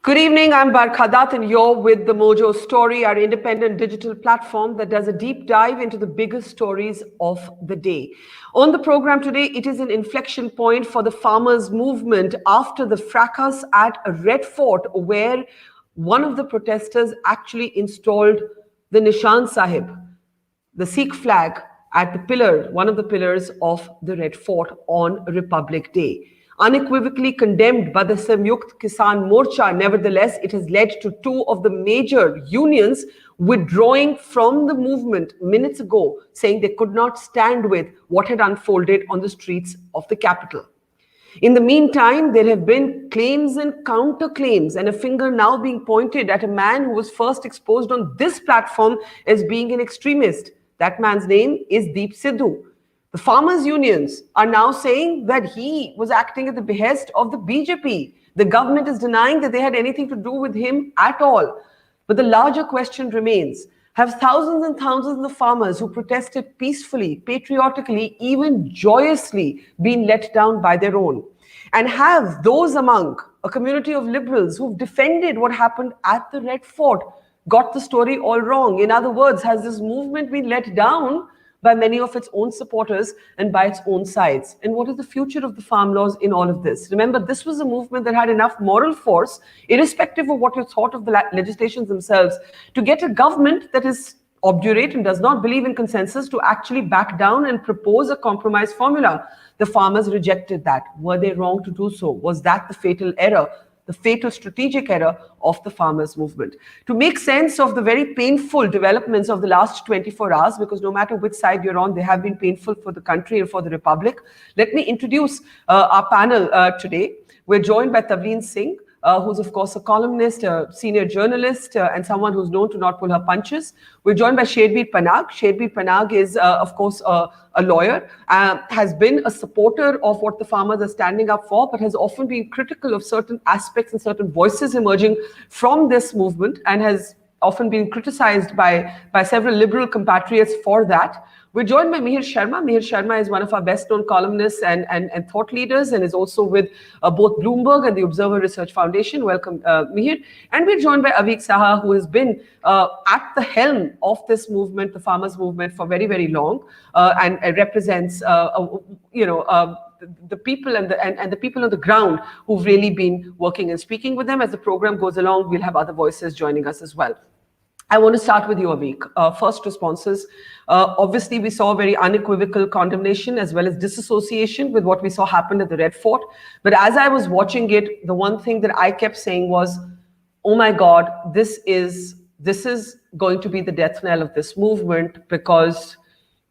Good evening, I'm Barkha Dutt and you're with The Mojo Story, our independent digital platform that does a deep dive into the biggest stories of the day. On the program today, it is an inflection point for the farmers' movement after the fracas at Red Fort, where one of the protesters actually installed the Nishan Sahib, the Sikh flag, at the pillar, one of the pillars of the Red Fort on Republic Day. Unequivocally condemned by the Samyukt Kisan Morcha, nevertheless, it has led to two of the major unions withdrawing from the movement minutes ago, saying they could not stand with what had unfolded on the streets of the capital. In the meantime, there have been claims and counterclaims, and a finger now being pointed at a man who was first exposed on this platform as being an extremist. That man's name is Sidhu. The farmers' unions are now saying that he was acting at the behest of the BJP. The government is denying that they had anything to do with him at all. But the larger question remains, have thousands and thousands of farmers who protested peacefully, patriotically, even joyously been let down by their own? And have those among a community of liberals who've defended what happened at the Red Fort got the story all wrong? In other words, has this movement been let down by many of its own supporters and by its own sides? And what is the future of the farm laws in all of this? Remember, this was a movement that had enough moral force, irrespective of what you thought of the legislations themselves, to get a government that is obdurate and does not believe in consensus to actually back down and propose a compromise formula. The farmers rejected that. Were they wrong to do so? Was that the fatal error, the fatal strategic error of the farmers' movement? To make sense of the very painful developments of the last 24 hours, because no matter which side you're on, they have been painful for the country and for the Republic, let me introduce our panel today. We're joined by Tavleen Singh, who's of course a columnist, a senior journalist, and someone who's known to not pull her punches. We're joined by Sherbir Panag. Sherbir Panag is, of course, a lawyer, has been a supporter of what the farmers are standing up for, but has often been critical of certain aspects and certain voices emerging from this movement, and has often been criticized by several liberal compatriots for that. We're joined by Mihir Sharma. Mihir Sharma is one of our best-known columnists and thought leaders, and is also with both Bloomberg and the Observer Research Foundation. Welcome, Mihir. And we're joined by Avik Saha, who has been at the helm of this movement, the farmers' movement, for very, very long, and represents, the people and the people on the ground who've really been working and speaking with them. As the program goes along, we'll have other voices joining us as well. I want to start with you, Avik. First responses. Obviously, we saw very unequivocal condemnation as well as disassociation with what we saw happen at the Red Fort. But as I was watching it, the one thing that I kept saying was, oh my God, this is going to be the death knell of this movement, because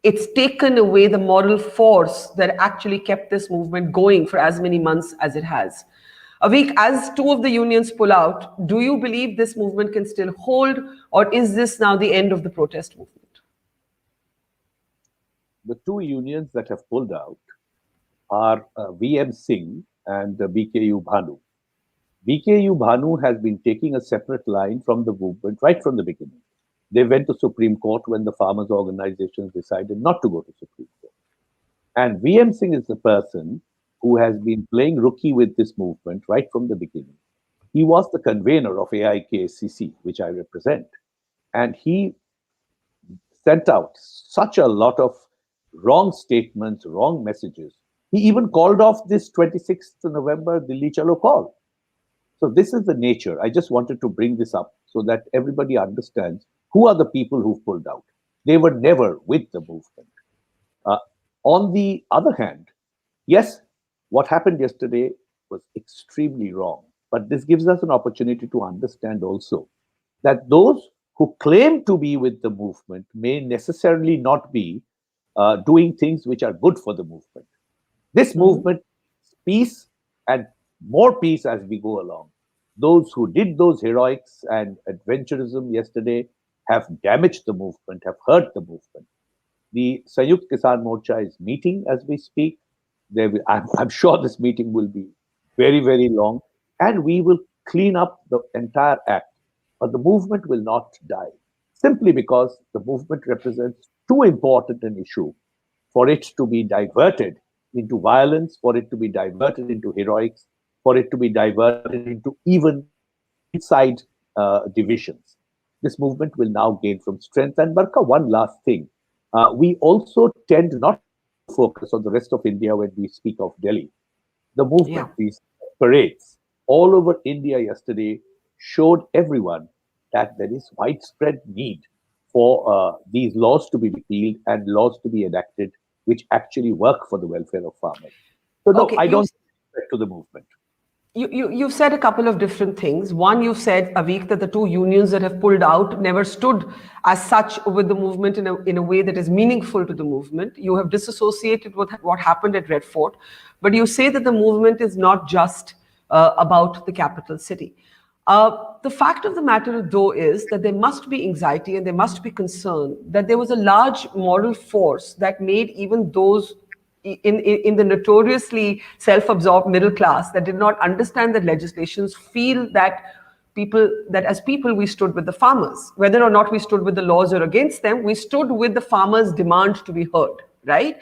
it's taken away the moral force that actually kept this movement going for as many months as it has. Avik, as two of the unions pull out, do you believe this movement can still hold, or is this now the end of the protest movement? The two unions that have pulled out are VM Singh and BKU Bhanu. BKU Bhanu has been taking a separate line from the movement right from the beginning. They went to Supreme Court when the farmers' organizations decided not to go to Supreme Court. And VM Singh is the person who has been playing rookie with this movement right from the beginning. He was the convener of AIKCC, which I represent. And he sent out such a lot of wrong statements, wrong messages. He even called off this 26th November Delhi Chalo call. So this is the nature. I just wanted to bring this up so that everybody understands who are the people who've pulled out. They were never with the movement. On the other hand, yes, what happened yesterday was extremely wrong. But this gives us an opportunity to understand also that those who claim to be with the movement may necessarily not be doing things which are good for the movement. This movement is peace, and more peace as we go along. Those who did those heroics and adventurism yesterday have damaged the movement, have hurt the movement. The Samyukt Kisan Morcha is meeting as we speak. I'm sure this meeting will be very, very long, and we will clean up the entire act. But the movement will not die, simply because the movement represents too important an issue for it to be diverted into violence, for it to be diverted into heroics, for it to be diverted into even inside divisions. This movement will now gain from strength. And Barkha, one last thing. We also tend not to focus on the rest of India when we speak of Delhi. The movement, Yeah. these parades all over India yesterday showed everyone that there is widespread need for these laws to be repealed and laws to be enacted which actually work for the welfare of farmers. So, no, Okay, I don't respect to the movement. you've said a couple of different things. One, you said, Avik, that the two unions that have pulled out never stood as such with the movement in a way that is meaningful to the movement. You have disassociated with what happened at Red Fort, but you say that the movement is not just about the capital city. The fact of the matter, though, is that there must be anxiety and there must be concern that there was a large moral force that made even those in the notoriously self-absorbed middle class that did not understand that legislations feel that as people we stood with the farmers, whether or not we stood with the laws or against them, we stood with the farmers' demand to be heard, right?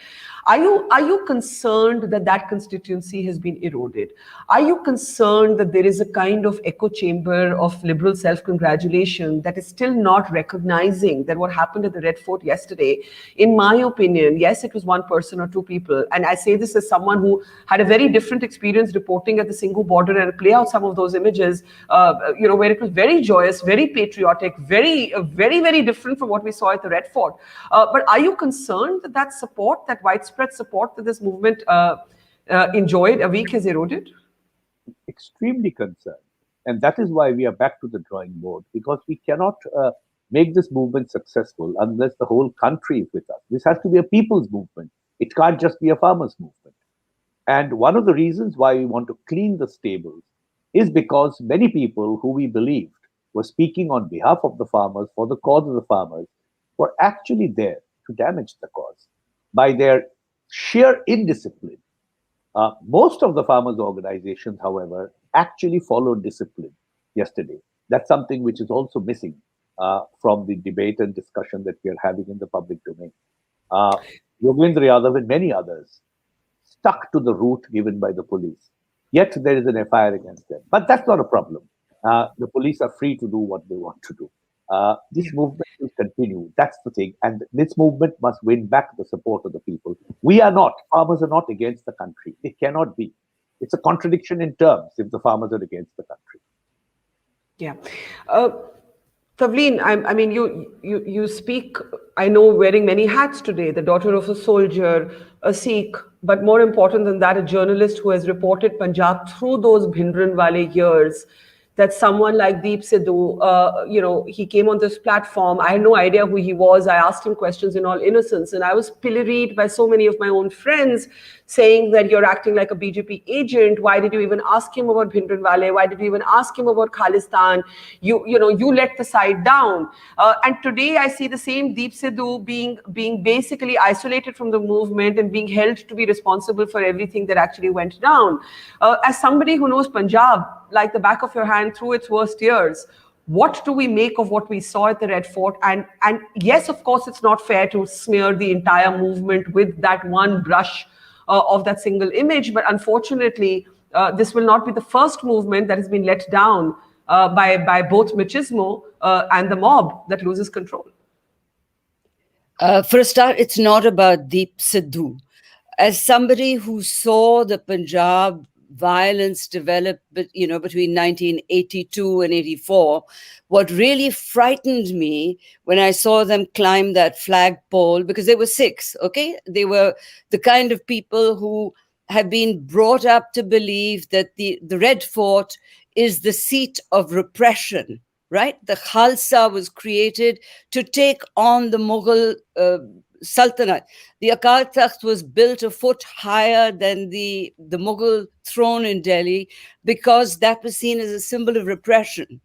Are you concerned that that constituency has been eroded? Are you concerned that there is a kind of echo chamber of liberal self-congratulation that is still not recognizing that what happened at the Red Fort yesterday, in my opinion, yes, it was one person or two people, and I say this as someone who had a very different experience reporting at the Singhu border and play out some of those images, where it was very joyous, very patriotic, very different from what we saw at the Red Fort. But are you concerned that that support, that widespread support that this movement enjoyed a week has eroded? Extremely concerned. And that is why we are back to the drawing board, because we cannot make this movement successful unless the whole country is with us. This has to be a people's movement. It can't just be a farmers' movement. And one of the reasons why we want to clean the stables is because many people who we believed were speaking on behalf of the farmers, for the cause of the farmers, were actually there to damage the cause by their sheer indiscipline. Most of the farmers' organizations, however, actually followed discipline yesterday. That's something which is also missing from the debate and discussion that we are having in the public domain. Yogendra Yadav and many others stuck to the route given by the police. Yet there is an FIR against them. But that's not a problem. The police are free to do what they want to do. This movement will continue. That's the thing. And this movement must win back the support of the people. We are not, farmers are not against the country. It cannot be. It's a contradiction in terms if the farmers are against the country. Yeah. Tavleen, I mean, you speak, I know, wearing many hats today, the daughter of a soldier, a Sikh, but more important than that, a journalist who has reported Punjab through those Bhindranwale years, that someone like Deep Sidhu, he came on this platform. I had no idea who he was. I asked him questions in all innocence, and I was pilloried by so many of my own friends saying that you're acting like a BJP agent. Why did you even ask him about Bhindranwale? Why did you even ask him about Khalistan? You let the side down. And today I see the same Deep Sidhu being basically isolated from the movement and being held to be responsible for everything that actually went down. As somebody who knows Punjab like the back of your hand through its worst years, what do we make of what we saw at the Red Fort? And yes, of course, it's not fair to smear the entire movement with that one brush of that single image. But unfortunately, this will not be the first movement that has been let down by both machismo and the mob that loses control. For a start, it's not about Deep Sidhu. As somebody who saw the Punjab violence develop, between 1982 and 84, what really frightened me when I saw them climb that flagpole, because they were Sikhs, okay? They were the kind of people who have been brought up to believe that the Red Fort is the seat of repression, right? The Khalsa was created to take on the Mughal Sultanate. The Akal Takht was built a foot higher than the Mughal throne in Delhi because that was seen as a symbol of repression.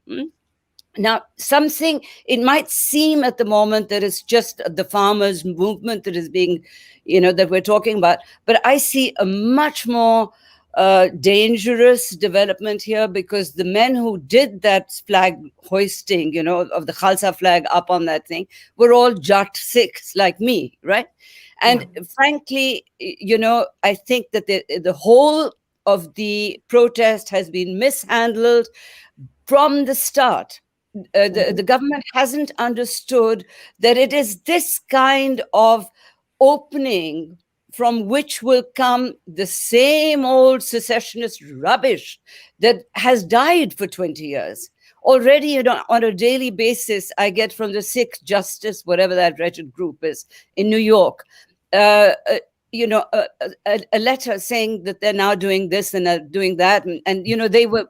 Now, it might seem at the moment that it's just the farmers' movement that is being, that we're talking about, but I see a much more dangerous development here, because the men who did that flag hoisting, of the Khalsa flag up on that thing, were all Jat Sikhs like me, right? And frankly, I think that the whole of the protest has been mishandled from the start. The government hasn't understood that it is this kind of opening from which will come the same old secessionist rubbish that has died for 20 years. Already, on a daily basis, I get from the Sikh Justice, whatever that wretched group is, in New York, a letter saying that they're now doing this and are doing that. And they were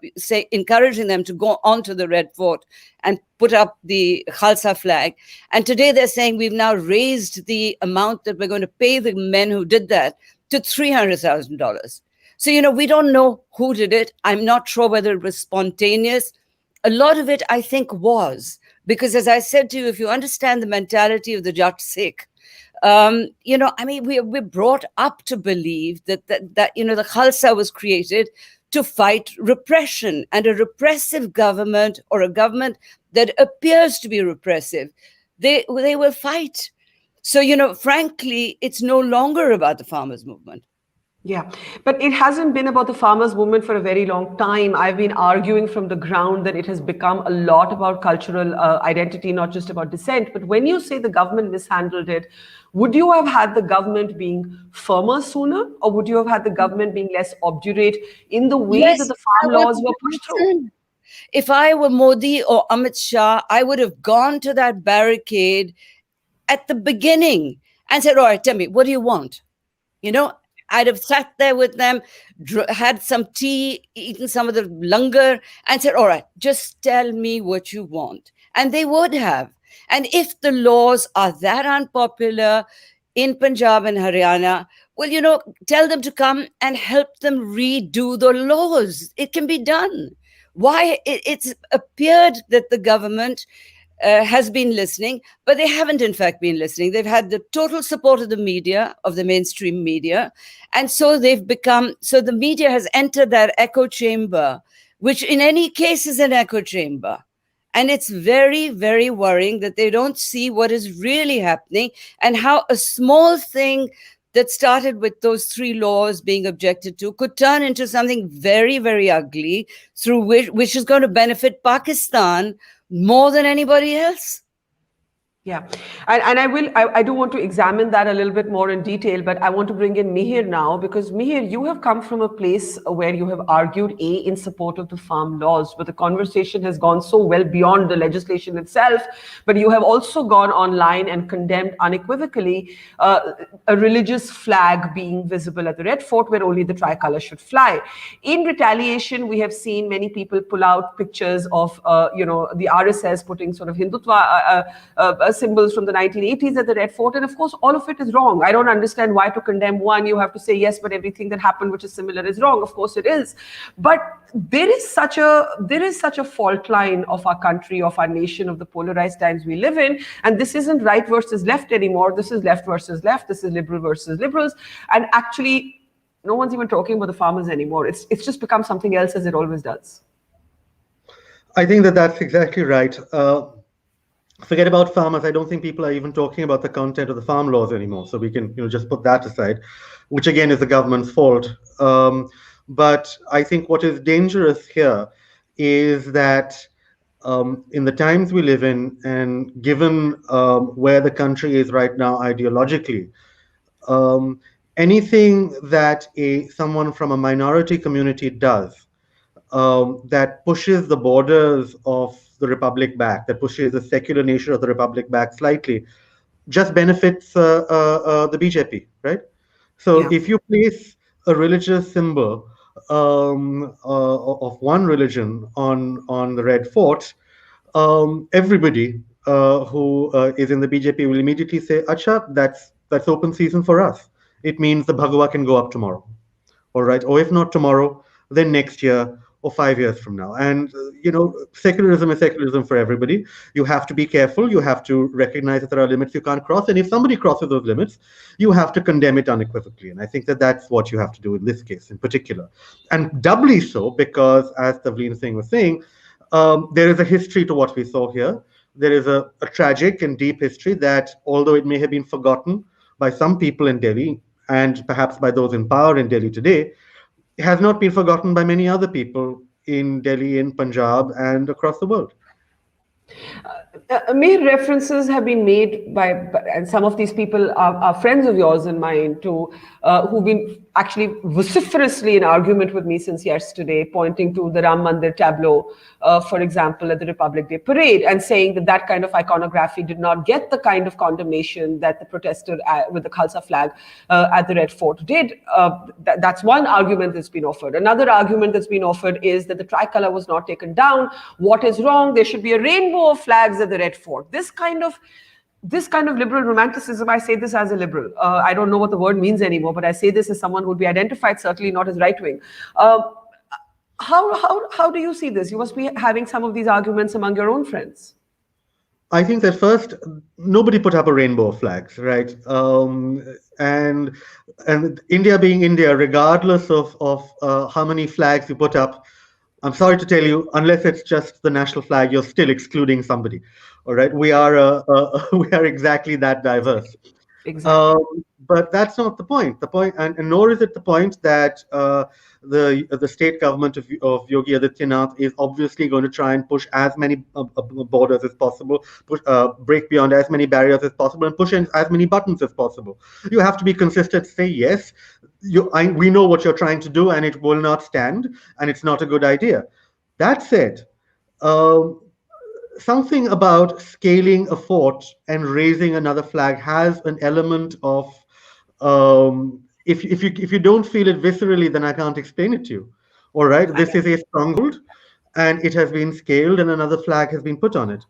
encouraging them to go onto the Red Fort and put up the Khalsa flag. And today they're saying we've now raised the amount that we're going to pay the men who did that to $300,000. So, we don't know who did it. I'm not sure whether it was spontaneous. A lot of it, I think, was. Because as I said to you, if you understand the mentality of the Jat Sikh, we're brought up to believe that the Khalsa was created to fight repression, and a repressive government, or a government that appears to be repressive, they will fight. So, frankly, it's no longer about the farmers' movement. Yeah, but it hasn't been about the farmers' movement for a very long time. I've been arguing from the ground that it has become a lot about cultural identity, not just about dissent. But when you say the government mishandled it, would you have had the government being firmer sooner, or would you have had the government being less obdurate in the way that the farm laws were pushed through? If I were Modi or Amit Shah, I would have gone to that barricade at the beginning and said, all right, tell me, what do you want? I'd have sat there with them, had some tea, eaten some of the langar, and said, all right, just tell me what you want. And they would have. And if the laws are that unpopular in Punjab and Haryana, well, tell them to come and help them redo the laws. It can be done. Why? It's appeared that the government has been listening, but they haven't in fact been listening. They've had the total support of the media, of the mainstream media. And so the media has entered that echo chamber, which in any case is an echo chamber. And it's very, very worrying that they don't see what is really happening and how a small thing that started with those 3 laws being objected to could turn into something very, very ugly, through which is going to benefit Pakistan more than anybody else. Yeah, and I do want to examine that a little bit more in detail, but I want to bring in Mihir now, because Mihir, you have come from a place where you have argued in support of the farm laws, but the conversation has gone so well beyond the legislation itself, but you have also gone online and condemned unequivocally a religious flag being visible at the Red Fort where only the tricolour should fly. In retaliation, we have seen many people pull out pictures of, the RSS putting sort of Hindutva symbols from the 1980s at the Red Fort. And of course, all of it is wrong. I don't understand why to condemn one, you have to say yes, but everything that happened which is similar is wrong. Of course it is. But there is such a fault line of our country, of our nation, of the polarized times we live in. And this isn't right versus left anymore. This is left versus left. This is liberal versus liberals. And actually, no one's even talking about the farmers anymore. It's just become something else, as it always does. I think that's exactly right. Forget about farmers. I don't think people are even talking about the content of the farm laws anymore. So we can just put that aside, which again is the government's fault. But I think what is dangerous here is that in the times we live in, and given where the country is right now ideologically, anything that someone from a minority community does that pushes the borders of the republic back, that pushes the secular nature of the republic back slightly, just benefits the BJP, right? So if you place a religious symbol of one religion on the Red Fort, everybody who is in the BJP will immediately say, "Acha, that's open season for us. It means the Bhagwa can go up tomorrow, all right? Or if not tomorrow, then next year, or 5 years from now." And, secularism is secularism for everybody. You have to be careful. You have to recognize that there are limits you can't cross. And if somebody crosses those limits, you have to condemn it unequivocally. And I think that's what you have to do in this case in particular. And doubly so because, as Tavleen Singh was saying, there is a history to what we saw here. There is a tragic and deep history that, although it may have been forgotten by some people in Delhi, and perhaps by those in power in Delhi today, has not been forgotten by many other people in Delhi, in Punjab, and across the world. Many references have been made and some of these people are friends of yours and mine too, who've been actually vociferously in argument with me since yesterday, pointing to the Ram Mandir tableau, for example, at the Republic Day parade, and saying that that kind of iconography did not get the kind of condemnation that the protester with the Khalsa flag at the Red Fort did. That's one argument that's been offered. Another argument that's been offered is that the tricolour was not taken down. What is wrong? There should be a rainbow of flags at the Red Fort. This kind of liberal romanticism, I say this as a liberal. I don't know what the word means anymore, but I say this as someone who would be identified certainly not as right-wing. How do you see this? You must be having some of these arguments among your own friends. I think that first, nobody put up a rainbow of flags, right? And India being India, regardless of how many flags you put up, I'm sorry to tell you, unless it's just the national flag, you're still excluding somebody. All right, we are we are exactly that diverse. Exactly. But that's not the point. The point, and nor is it the point that the state government of Yogi Adityanath is obviously going to try and push as many borders as possible, break beyond as many barriers as possible, and push in as many buttons as possible. You have to be consistent. Say yes, we know what you're trying to do, and it will not stand, and it's not a good idea. That said, something about scaling a fort and raising another flag has an element of if you don't feel it viscerally, then I can't explain it to you. All right, this is a stronghold, and it has been scaled, and another flag has been put on it.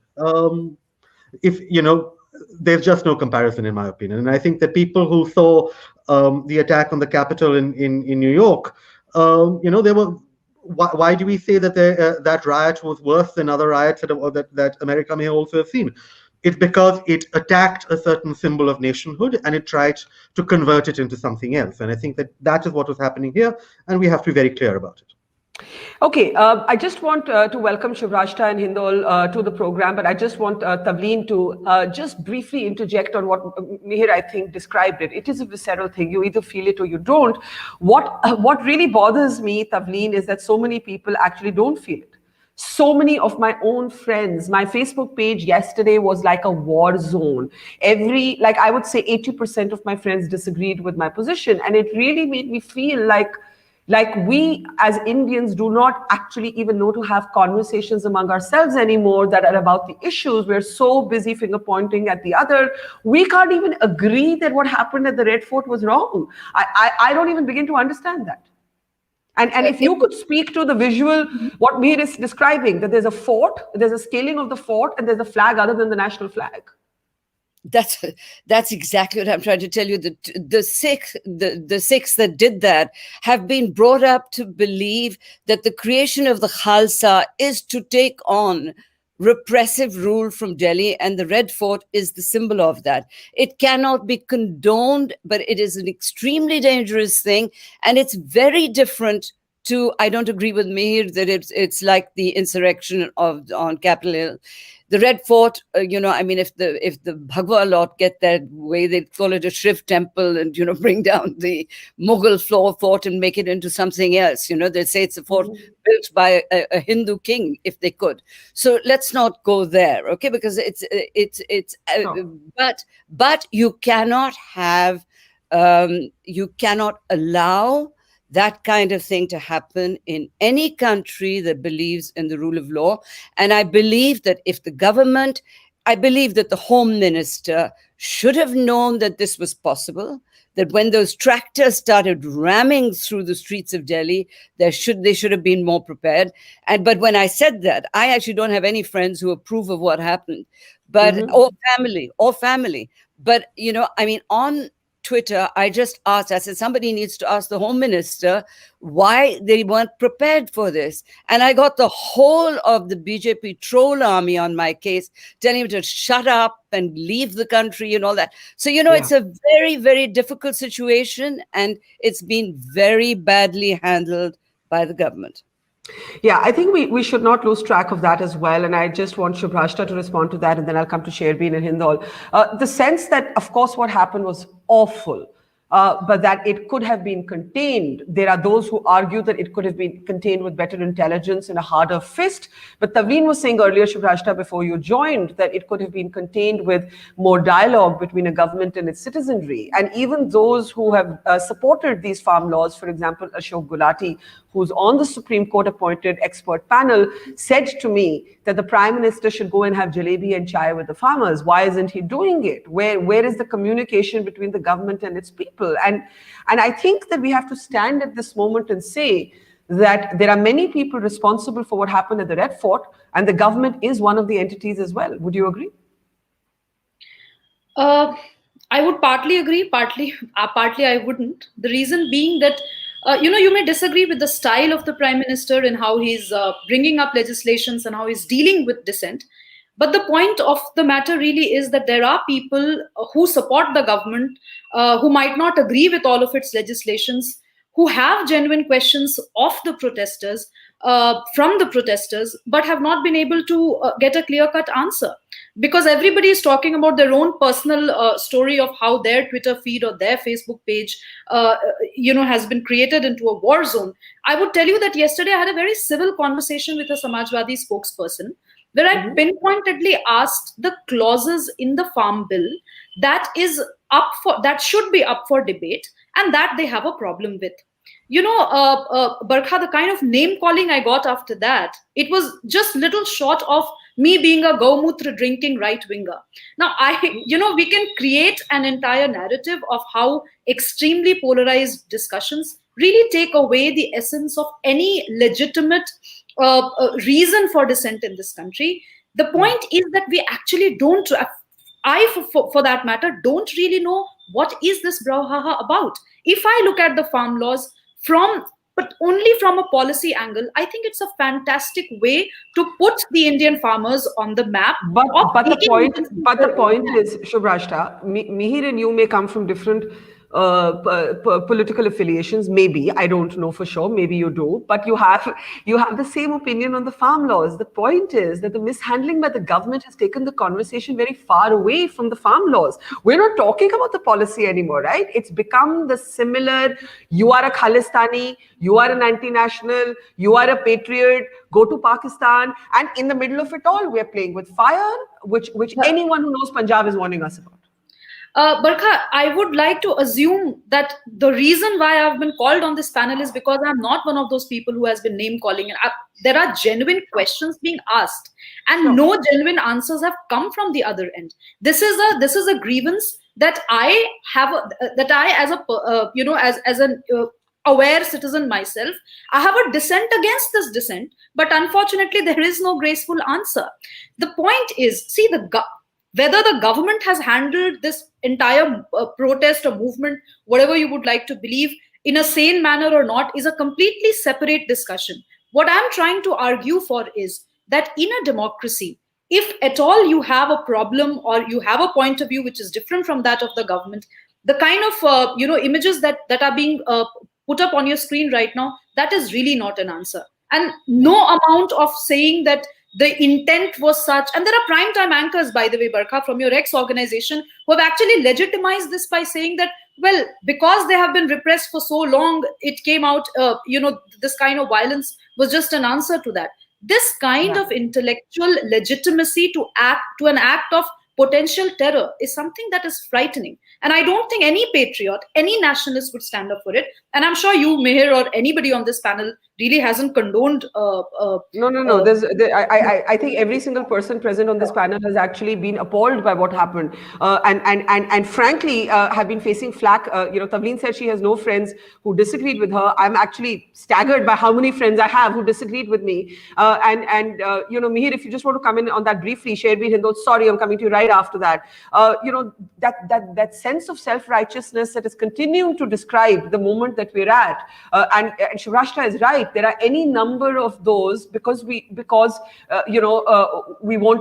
If you know, there's just no comparison, in my opinion. And I think that people who saw the attack on the Capitol in New York, there were. Why do we say that that riot was worse than other riots that America may also have seen? It's because it attacked a certain symbol of nationhood and it tried to convert it into something else. And I think that is what was happening here, and we have to be very clear about it. Okay, I just want to welcome Shubhrastha and Hindol to the program, but I just want Tavleen to just briefly interject on what Mihir, I think, described it. It is a visceral thing. You either feel it or you don't. What really bothers me, Tavleen, is that so many people actually don't feel it. So many of my own friends, my Facebook page yesterday was like a war zone. I would say 80% of my friends disagreed with my position. And it really made me feel like we as Indians do not actually even know to have conversations among ourselves anymore that are about the issues. We're so busy finger pointing at the other. We can't even agree that what happened at the Red Fort was wrong. I don't even begin to understand that. And if you could speak to the visual, what Mihir is describing, that there's a fort, there's a scaling of the fort, and there's a flag other than the national flag. That's exactly what I'm trying to tell you. The Sikhs that did that have been brought up to believe that the creation of the Khalsa is to take on repressive rule from Delhi, and the Red Fort is the symbol of that. It cannot be condoned, but it is an extremely dangerous thing, and it's very different to. I don't agree with Mihir that it's like the insurrection on Capitol Hill. The Red Fort, if the Bhagwa lot get their way, they call it a Shiv temple and, bring down the Mughal fort and make it into something else. They say it's a fort built by a Hindu king, if they could. So let's not go there, okay? Because but you cannot have, you cannot allow that kind of thing to happen in any country that believes in the rule of law. And I believe that the Home Minister should have known that this was possible, that when those tractors started ramming through the streets of Delhi, they should have been more prepared. But when I said that, I actually don't have any friends who approve of what happened, but or family. But, on Twitter, I just asked, I said, somebody needs to ask the Home Minister why they weren't prepared for this. And I got the whole of the BJP troll army on my case, telling me to shut up and leave the country and all that. So, it's a very, very difficult situation, and it's been very badly handled by the government. Yeah, I think we should not lose track of that as well. And I just want Shubhrastha to respond to that, and then I'll come to Sherbir and Hindol. The sense that, of course, what happened was awful. but that it could have been contained. There are those who argue that it could have been contained with better intelligence and a harder fist. But Tavleen was saying earlier, Shubhrastha, before you joined, that it could have been contained with more dialogue between a government and its citizenry. And even those who have supported these farm laws, for example, Ashok Gulati, who's on the Supreme Court appointed expert panel, said to me that the Prime Minister should go and have jalebi and chai with the farmers. Why isn't he doing it? Where is the communication between the government and its people? And I think that we have to stand at this moment and say that there are many people responsible for what happened at the Red Fort, and the government is one of the entities as well. Would you agree? I would partly agree, partly I wouldn't. The reason being that you may disagree with the style of the Prime Minister and how he's bringing up legislations and how he's dealing with dissent. But the point of the matter really is that there are people who support the government, who might not agree with all of its legislations, who have genuine questions of the protesters, from the protesters, but have not been able to get a clear-cut answer. Because everybody is talking about their own personal story of how their Twitter feed or their Facebook page, has been created into a war zone. I would tell you that yesterday I had a very civil conversation with a Samajwadi spokesperson, where I pinpointedly asked the clauses in the Farm Bill that should be up for debate and that they have a problem with. Barkha, the kind of name calling I got after that, it was just little short of me being a Gaumutra drinking right winger. Now, we can create an entire narrative of how extremely polarized discussions really take away the essence of any legitimate reason for dissent in this country. The point is that we actually don't, for that matter, don't really know what is this brouhaha about. If I look at the farm laws but only from a policy angle, I think it's a fantastic way to put the Indian farmers on the map. But the point is, Shubhrastha, Mihir and you may come from different political affiliations. Maybe, I don't know for sure, maybe you do, but you have the same opinion on the farm laws. The point is that the mishandling by the government has taken the conversation very far away from the farm laws. We're not talking about the policy anymore, right? It's become the similar, you are a Khalistani, you are an anti-national, you are a patriot, go to Pakistan, and in the middle of it all, we're playing with fire, which anyone who knows Punjab is warning us about. Barkha, I would like to assume that the reason why I've been called on this panel is because I'm not one of those people who has been name calling. There are genuine questions being asked, and no genuine answers have come from the other end. This is a grievance that I have, as an aware citizen myself, I have a dissent against this dissent, but unfortunately there is no graceful answer. The point is, see, whether the government has handled this entire protest or movement, whatever you would like to believe, in a sane manner or not is a completely separate discussion. What I'm trying to argue for is that in a democracy, if at all you have a problem or you have a point of view which is different from that of the government, the kind of images that are being put up on your screen right now, that is really not an answer. And no amount of saying that the intent was such, and there are primetime anchors, by the way, Barkha, from your ex-organization, who have actually legitimized this by saying that, well, because they have been repressed for so long, it came out, this kind of violence was just an answer to that. This kind of intellectual legitimacy to an act of potential terror is something that is frightening. And I don't think any patriot, any nationalist would stand up for it. And I'm sure you, Mihir, or anybody on this panel really hasn't condoned. No. I think every single person present on this panel has actually been appalled by what happened, and frankly have been facing flack. Tavleen said she has no friends who disagreed with her. I'm actually staggered by how many friends I have who disagreed with me. Mihir, if you just want to come in on that briefly, Sherbir, Hindol, sorry, I'm coming to you right after that. That sense of self-righteousness that is continuing to describe the moment that we're at, and Shubhrastha is right. There are any number of those because we want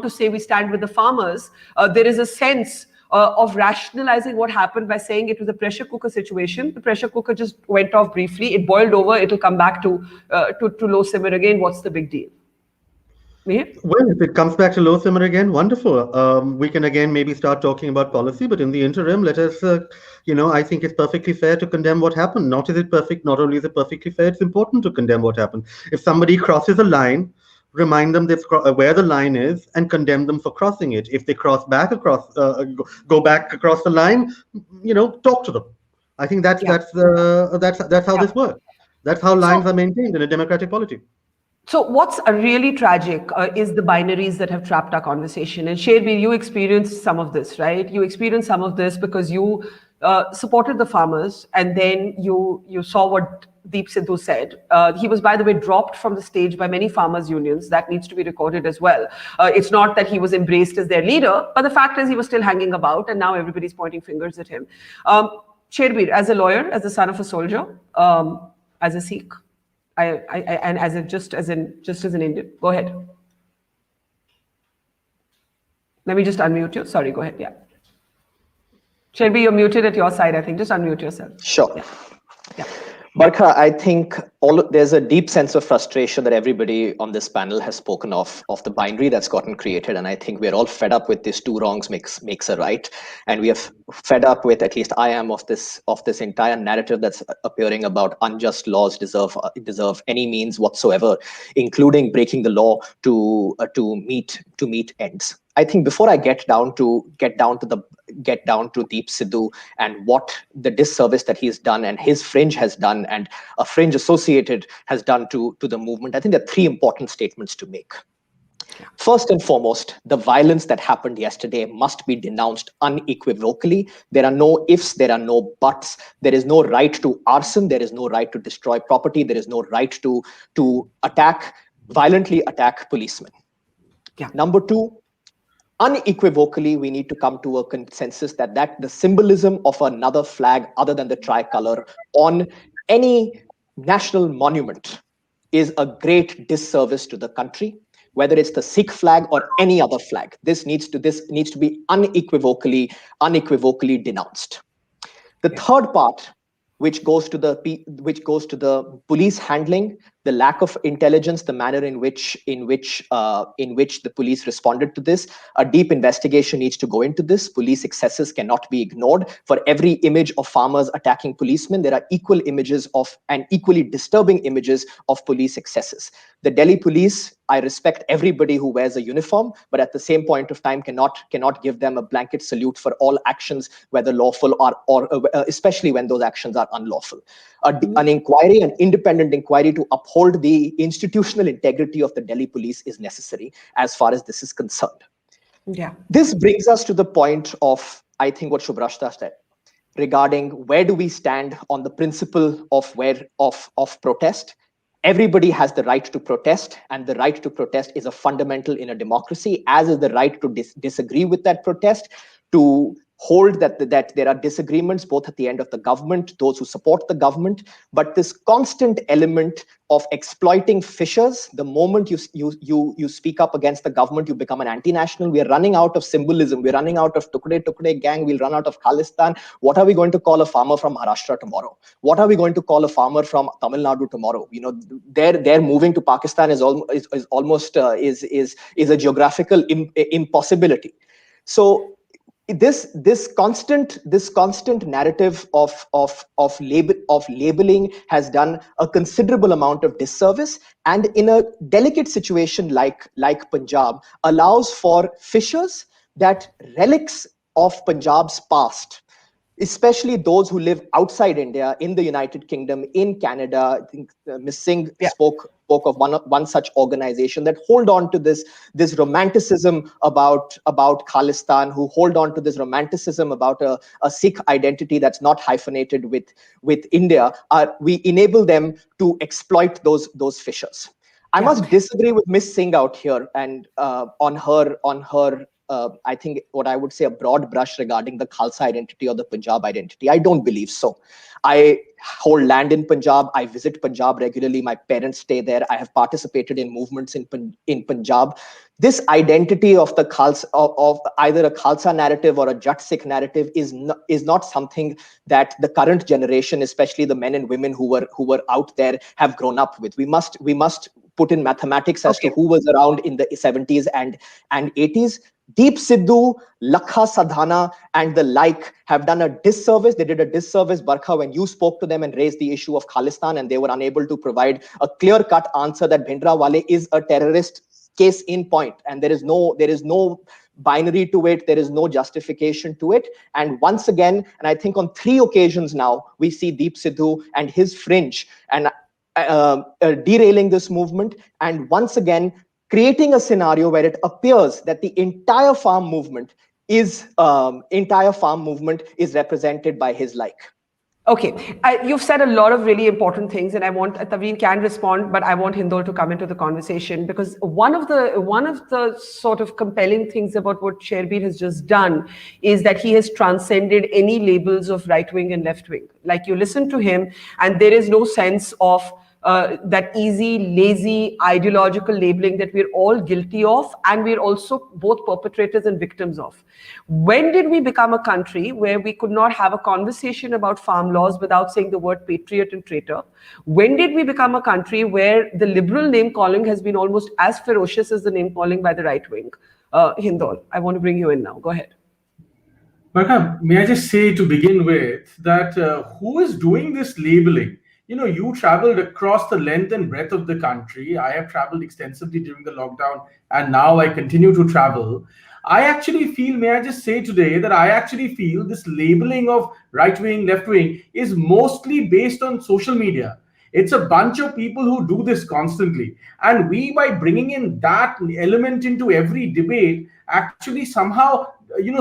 to say we stand with the farmers. There is a sense of rationalizing what happened by saying it was a pressure cooker situation. The pressure cooker just went off briefly. It boiled over. It'll come back to low simmer again. What's the big deal? Mihir? Well, if it comes back to low simmer again, wonderful. We can again maybe start talking about policy, but in the interim, let us, I think it's perfectly fair to condemn what happened. Not is it perfect, not only is it perfectly fair, it's important to condemn what happened. If somebody crosses a line, remind them where the line is and condemn them for crossing it. If they go back across the line, talk to them. I think that's Yeah. that's how Yeah. this works. That's how lines are maintained in a democratic polity. So what's really tragic is the binaries that have trapped our conversation. And Sherbir, you experienced some of this, right? You experienced some of this because you supported the farmers, and then you saw what Deep Sidhu said. He was, by the way, dropped from the stage by many farmers' unions. That needs to be recorded as well. It's not that he was embraced as their leader, but the fact is he was still hanging about, and now everybody's pointing fingers at him. Sherbir, as a lawyer, as the son of a soldier, as a Sikh, and just as an Indian. Go ahead. Let me just unmute you. Sorry, go ahead. Yeah. Sherbir, you're muted at your side, I think. Just unmute yourself. Sure. Yeah. Barkha, I think there's a deep sense of frustration that everybody on this panel has spoken of the binary that's gotten created. And I think we're all fed up with this two wrongs makes a right. And we are fed up with, at least I am, of this entire narrative that's appearing about unjust laws deserve any means whatsoever, including breaking the law to meet ends. I think before I get down to Deep Sidhu and what the disservice that he's done and his fringe has done and a fringe associated has done to the movement, I think there are three important statements to make. First and foremost, the violence that happened yesterday must be denounced unequivocally. There are no ifs, there are no buts. There is no right to arson. There is no right to destroy property. There is no right to violently attack policemen. Yeah. Number two, unequivocally, we need to come to a consensus that the symbolism of another flag other than the tricolor on any national monument is a great disservice to the country, whether it's the Sikh flag or any other flag. This needs to be unequivocally denounced. The third part, which goes to the police handling, the lack of intelligence, the manner in which the police responded to this. A deep investigation needs to go into this. Police excesses cannot be ignored. For every image of farmers attacking policemen, there are equal images and equally disturbing images of police excesses. The Delhi police, I respect everybody who wears a uniform, but at the same point of time cannot give them a blanket salute for all actions, whether lawful or especially when those actions are unlawful. An inquiry, an independent inquiry to uphold the institutional integrity of the Delhi police is necessary as far as this is concerned. Yeah. This brings us to the point of, I think, what Shubhrastha said regarding where do we stand on the principle of protest. Everybody has the right to protest, and the right to protest is a fundamental in a democracy, as is the right to disagree with that protest, to hold that there are disagreements both at the end of the government, those who support the government, but this constant element of exploiting fissures. The moment you speak up against the government, you become an anti-national. We are running out of symbolism. We're running out of Tukde gang. We'll run out of Khalistan. What are we going to call a farmer from Maharashtra tomorrow? What are we going to call a farmer from Tamil Nadu tomorrow? Their moving to Pakistan is almost a geographical impossibility. So this constant narrative of labeling has done a considerable amount of disservice, and in a delicate situation like Punjab allows for fissures that relics of Punjab's past, especially those who live outside India, in the United Kingdom, in Canada. I think Ms. Singh spoke of one such organization that hold on to this romanticism about Khalistan, who hold on to this romanticism about a Sikh identity that's not hyphenated with India. We enable them to exploit those fissures. I must disagree with Ms. Singh out here and on her I think what I would say a broad brush regarding the Khalsa identity or the Punjab identity. I don't believe so. I hold land in Punjab. I visit Punjab regularly. My parents stay there. I have participated in movements in Punjab. This identity of the Khalsa, of either a Khalsa narrative or a Jat Sikh narrative is not something that the current generation, especially the men and women who were out there, have grown up with. We must put in mathematics as to who was around in the 70s and 80s. Deep Sidhu, Lakha Sadhana, and the like have done a disservice. They did a disservice, Barkha, when you spoke to them and raised the issue of Khalistan, and they were unable to provide a clear-cut answer that Bhindranwale is a terrorist case in point, and there is no binary to it. There is no justification to it. And once again, and I think on 3 occasions now, we see Deep Sidhu and his fringe and derailing this movement, and once again creating a scenario where it appears that the entire farm movement is represented by his like. Okay, you've said a lot of really important things, and I want Tavleen can respond, but I want Hindol to come into the conversation, because one of the sort of compelling things about what Sherbir has just done is that he has transcended any labels of right wing and left wing. Like, you listen to him, and there is no sense of that easy, lazy, ideological labeling that we're all guilty of, and we're also both perpetrators and victims of. When did we become a country where we could not have a conversation about farm laws without saying the word patriot and traitor? When did we become a country where the liberal name calling has been almost as ferocious as the name calling by the right wing? Hindol, I want to bring you in now. Go ahead. Barkha, may I just say to begin with that who is doing this labeling? You traveled across the length and breadth of the country. I have traveled extensively during the lockdown, and now I continue to travel. I actually feel, may I just say today, that I actually feel this labeling of right wing, left wing is mostly based on social media. It's a bunch of people who do this constantly. And we, by bringing in that element into every debate, actually somehow,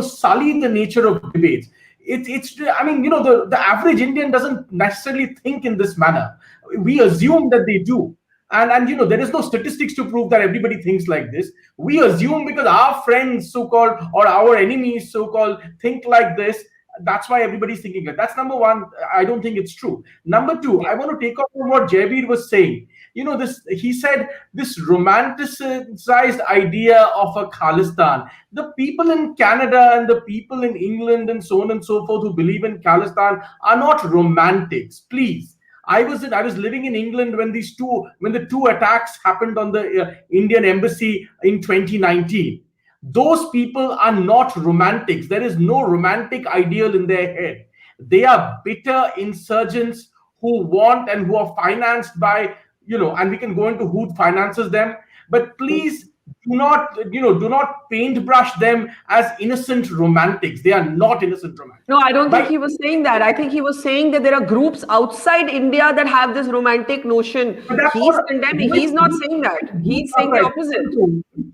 sully the nature of debates. The average Indian doesn't necessarily think in this manner. We assume that they do. And there is no statistics to prove that everybody thinks like this. We assume because our friends, so-called, or our enemies, so-called, think like this. That's why everybody's thinking like that. That's number one. I don't think it's true. Number two, I want to take off on what Sherbir was saying. He said this romanticized idea of a Khalistan. The people in Canada and the people in England and so on and so forth who believe in Khalistan are not romantics. Please. I was living in England when the two attacks happened on the Indian embassy in 2019. Those people are not romantics. There is no romantic ideal in their head. They are bitter insurgents who want and who are financed by, and we can go into who finances them. But please do not paintbrush them as innocent romantics. They are not innocent romantics. No, I don't think he was saying that. I think he was saying that there are groups outside India that have this romantic notion. He's condemning. He's not saying that. He's saying the opposite.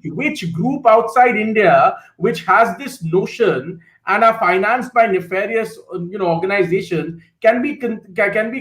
Which group outside India which has this notion and are financed by nefarious organizations can be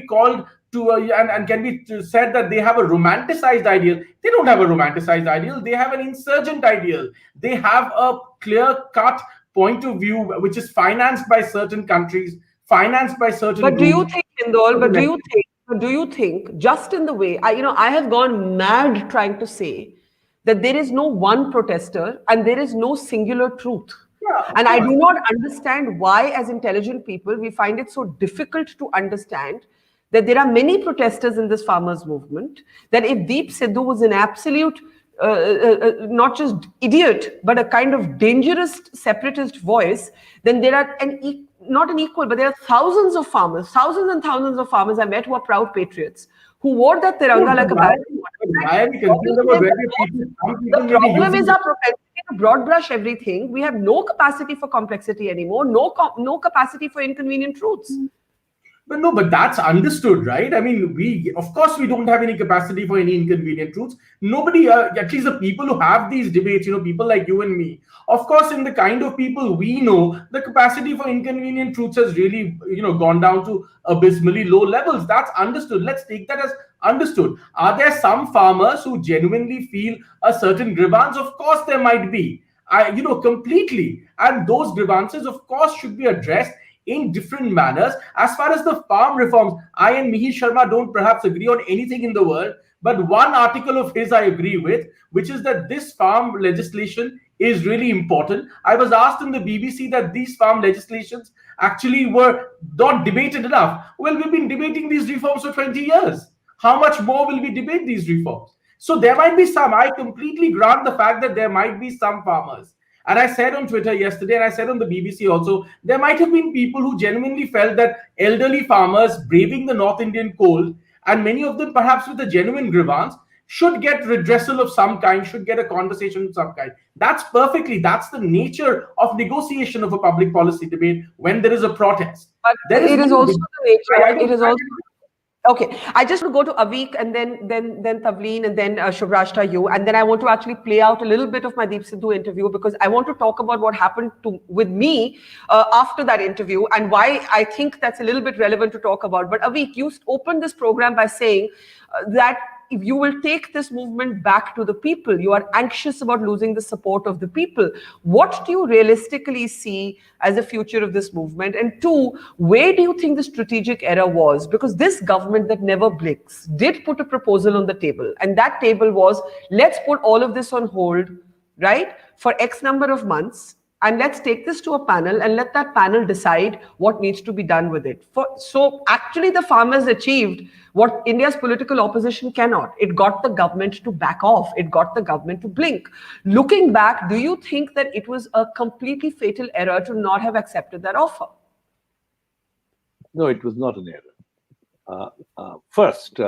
called to and can be said that they have a romanticized ideal? They don't have a romanticized ideal. They have an insurgent ideal. They have a clear-cut point of view which is financed by certain countries, financed by certain But groups. do you think, Hindol, do you think, just in the way, I have gone mad trying to say that there is no one protester and there is no singular truth. Yeah, and I do not understand why, as intelligent people, we find it so difficult to understand that there are many protesters in this farmers' movement, that if Deep Sidhu was an absolute, not just idiot, but a kind of dangerous separatist voice, then there are not an equal, but there are thousands and thousands of farmers I met who are proud patriots, who wore that tiranga like a badge. The problem is our propensity to broad brush everything. We have no capacity for complexity anymore, no capacity for inconvenient truths. But that's understood, right? I mean, of course we don't have any capacity for any inconvenient truths. Nobody, at least the people who have these debates, people like you and me, of course, in the kind of people we know, the capacity for inconvenient truths has really, gone down to abysmally low levels. That's understood. Let's take that as understood. Are there some farmers who genuinely feel a certain grievance? Of course there might be, completely. And those grievances, of course, should be addressed in different manners. As far as the farm reforms, I and Mihir Sharma don't perhaps agree on anything in the world, but one article of his I agree with, which is that this farm legislation is really important. I was asked in the BBC that these farm legislations actually were not debated enough. Well, we've been debating these reforms for 20 years. How much more will we debate these reforms? So there might be some, I completely grant the fact that there might be some farmers. And I said on Twitter yesterday, and I said on the BBC also, there might have been people who genuinely felt that elderly farmers braving the North Indian cold, and many of them perhaps with a genuine grievance, should get redressal of some kind, should get a conversation of some kind. That's the nature of negotiation of a public policy debate when there is a protest. But it is also the nature. It is also. Okay, I just want to go to Avik and then Tavleen and then Shubhrastha, you, and then I want to actually play out a little bit of my Deep Sidhu interview, because I want to talk about what happened with me after that interview and why I think that's a little bit relevant to talk about. But Avik, you opened this program by saying that if you will take this movement back to the people, you are anxious about losing the support of the people. What do you realistically see as the future of this movement? And two, where do you think the strategic error was? Because this government that never blinks did put a proposal on the table. And that table was, let's put all of this on hold, right, for X number of months. And let's take this to a panel and let that panel decide what needs to be done with it. So actually the farmers achieved what India's political opposition cannot. It got the government to back off. It got the government to blink. Looking back, do you think that it was a completely fatal error to not have accepted that offer? No, it was not an error. First,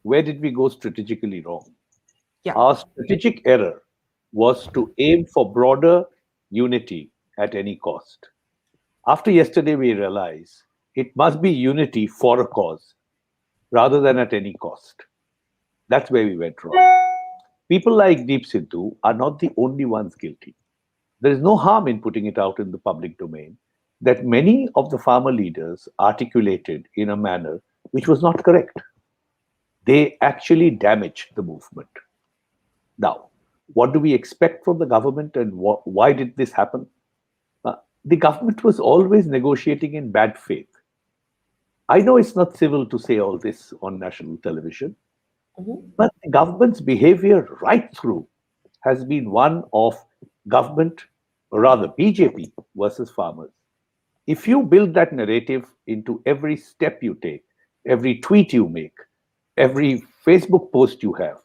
where did we go strategically wrong? Yeah. Our strategic error was to aim for broader unity at any cost. After yesterday, we realize it must be unity for a cause rather than at any cost. That's where we went wrong. People like Deep Sidhu are not the only ones guilty. There is no harm in putting it out in the public domain that many of the farmer leaders articulated in a manner which was not correct. They actually damaged the movement. Now, what do we expect from the government, and why did this happen? The government was always negotiating in bad faith. I know it's not civil to say all this on national television, but the government's behavior right through has been one of government, or rather BJP versus farmers. If you build that narrative into every step you take, every tweet you make, every Facebook post you have,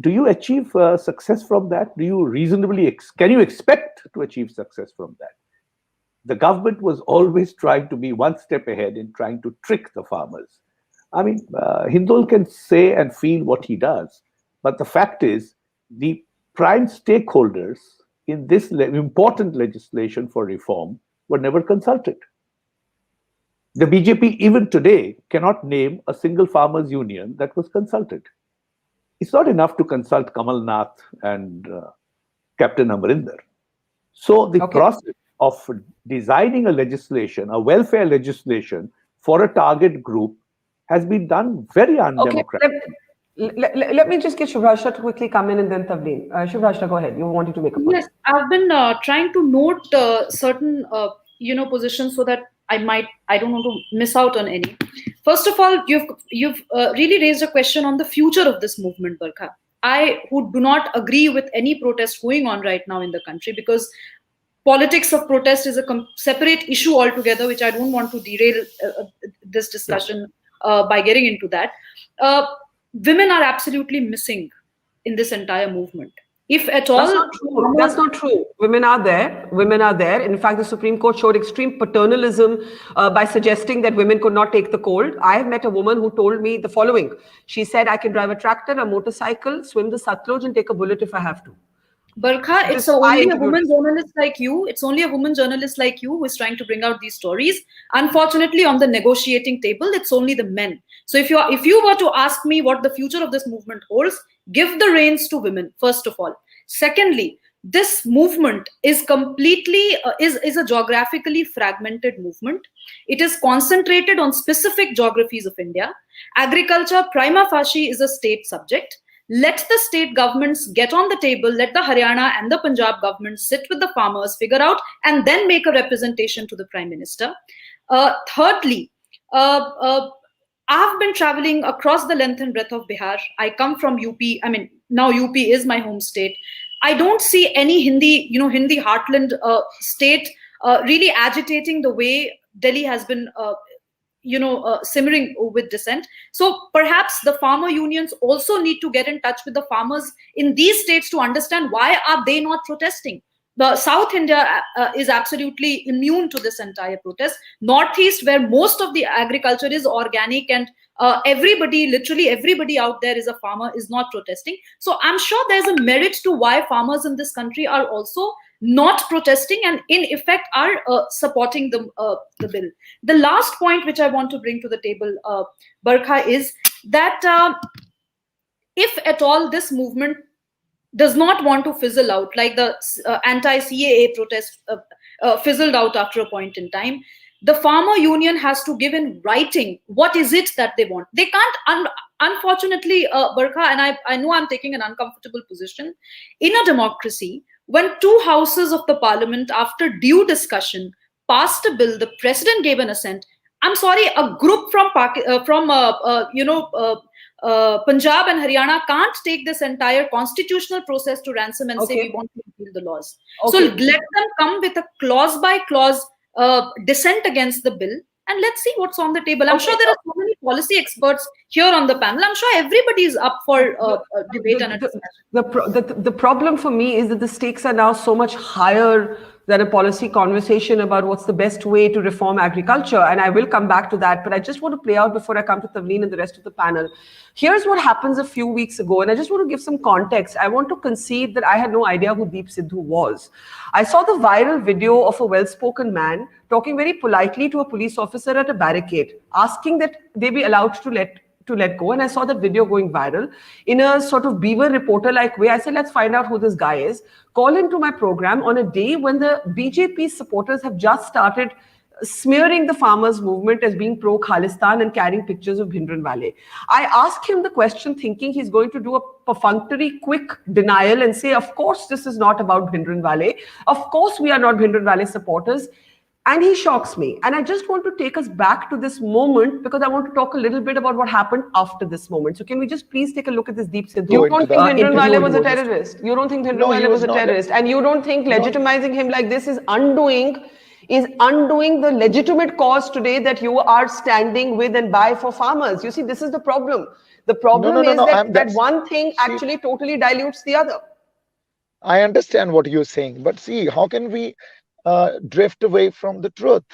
do you achieve success from that? Do you can you expect to achieve success from that? The government was always trying to be one step ahead in trying to trick the farmers. I mean, Hindol can say and feel what he does, but the fact is, the prime stakeholders in this important legislation for reform were never consulted. The BJP, even today, cannot name a single farmers' union that was consulted. It's not enough to consult Kamal Nath and Captain Amarinder. So the process of designing a legislation, a welfare legislation for a target group has been done very undemocratic. Okay, let me just get Shubhrastha to quickly come in and then Tavleen. Shubhrastha, go ahead. You wanted to make a point. Yes, I've been trying to note certain positions so that I don't want to miss out on any. First of all, you've really raised a question on the future of this movement, Barkha. I who do not agree with any protest going on right now in the country, because politics of protest is a separate issue altogether, which I don't want to derail this discussion by getting into that. Women are absolutely missing in this entire movement. If at all, that's not true. Women are there. Women are there. In fact, the Supreme Court showed extreme paternalism by suggesting that women could not take the cold. I have met a woman who told me the following. She said, I can drive a tractor, a motorcycle, swim the Satluj, and take a bullet if I have to. Barkha, it's only a woman journalist like you. It's only a woman journalist like you who is trying to bring out these stories. Unfortunately, on the negotiating table, it's only the men. So if you were to ask me what the future of this movement holds, give the reins to women, first of all. Secondly, this movement is completely is a geographically fragmented movement. It is concentrated on specific geographies of India. Agriculture, prima facie, is a state subject. Let the state governments get on the table, let the Haryana and the Punjab governments sit with the farmers, figure out, and then make a representation to the Prime Minister. Thirdly, I've been traveling across the length and breadth of Bihar. I come from UP. I mean, now UP is my home state. I don't see any Hindi heartland state really agitating the way Delhi has been simmering with dissent. So perhaps the farmer unions also need to get in touch with the farmers in these states to understand why are they not protesting. The South India is absolutely immune to this entire protest. Northeast, where most of the agriculture is organic and literally everybody out there is a farmer, is not protesting. So I'm sure there's a merit to why farmers in this country are also not protesting and in effect are supporting the bill. The last point which I want to bring to the table, Barkha, is that if at all this movement does not want to fizzle out, like the anti-CAA protest fizzled out after a point in time, the farmer union has to give in writing what is it that they want. They can't, unfortunately, Barkha, and I know I'm taking an uncomfortable position, in a democracy, when two houses of the parliament, after due discussion, passed a bill, the president gave an assent. I'm sorry, a group from Punjab and Haryana can't take this entire constitutional process to ransom and say we want to repeal the laws. So let them come with a clause by clause dissent against the bill, and let's see what's on the table. I'm sure there are so many policy experts here on the panel. I'm sure everybody is up for debate and a discussion. The problem for me is that the stakes are now so much higher than a policy conversation about what's the best way to reform agriculture. And I will come back to that, but I just want to play out before I come to Tavleen and the rest of the panel. Here's what happens a few weeks ago, and I just want to give some context. I want to concede that I had no idea who Deep Sidhu was. I saw the viral video of a well-spoken man talking very politely to a police officer at a barricade, asking that they be allowed to let go. And I saw that video going viral in a sort of beaver reporter-like way. I said, let's find out who this guy is. Call into my program on a day when the BJP supporters have just started smearing the farmers' movement as being pro-Khalistan and carrying pictures of Bhindranwale. I asked him the question thinking he's going to do a perfunctory, quick denial and say, of course, this is not about Bhindranwale. Of course, we are not Bhindranwale supporters. And he shocks me. And I just want to take us back to this moment because I want to talk a little bit about what happened after this moment. So can we just please take a look at this Deep Sidhu? You don't think Bhindranwale was a terrorist? You don't think Bhindranwale was a terrorist? And you don't think legitimizing him like this is undoing the legitimate cause today that you are standing with and by for farmers? You see, this is the problem. The problem is that one thing actually totally dilutes the other. I understand what you're saying, but see, how can we drift away from the truth?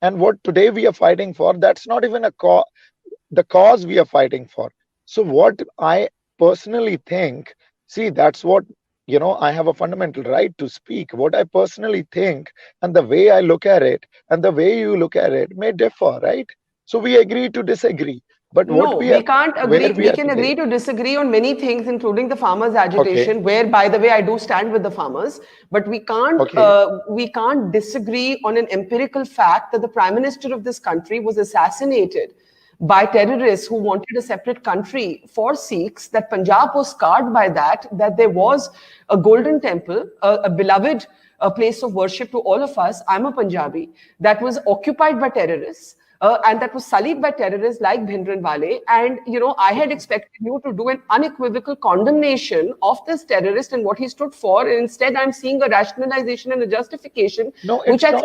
And what today we are fighting for, that's not even the cause we are fighting for. So what I personally think, see, that's what, I have a fundamental right to speak. What I personally think and the way I look at it and the way you look at it may differ, right? So we agree to disagree. But what we can't agree. We can agree to disagree on many things, including the farmers' agitation, where, by the way, I do stand with the farmers. But we can't disagree on an empirical fact that the Prime Minister of this country was assassinated by terrorists who wanted a separate country for Sikhs, that Punjab was scarred by that there was a golden temple, a beloved place of worship to all of us. I'm a Punjabi, that was occupied by terrorists. And that was sullied by terrorists like Bhindranwale. And, I had expected you to do an unequivocal condemnation of this terrorist and what he stood for. And instead, I'm seeing a rationalization and a justification, which I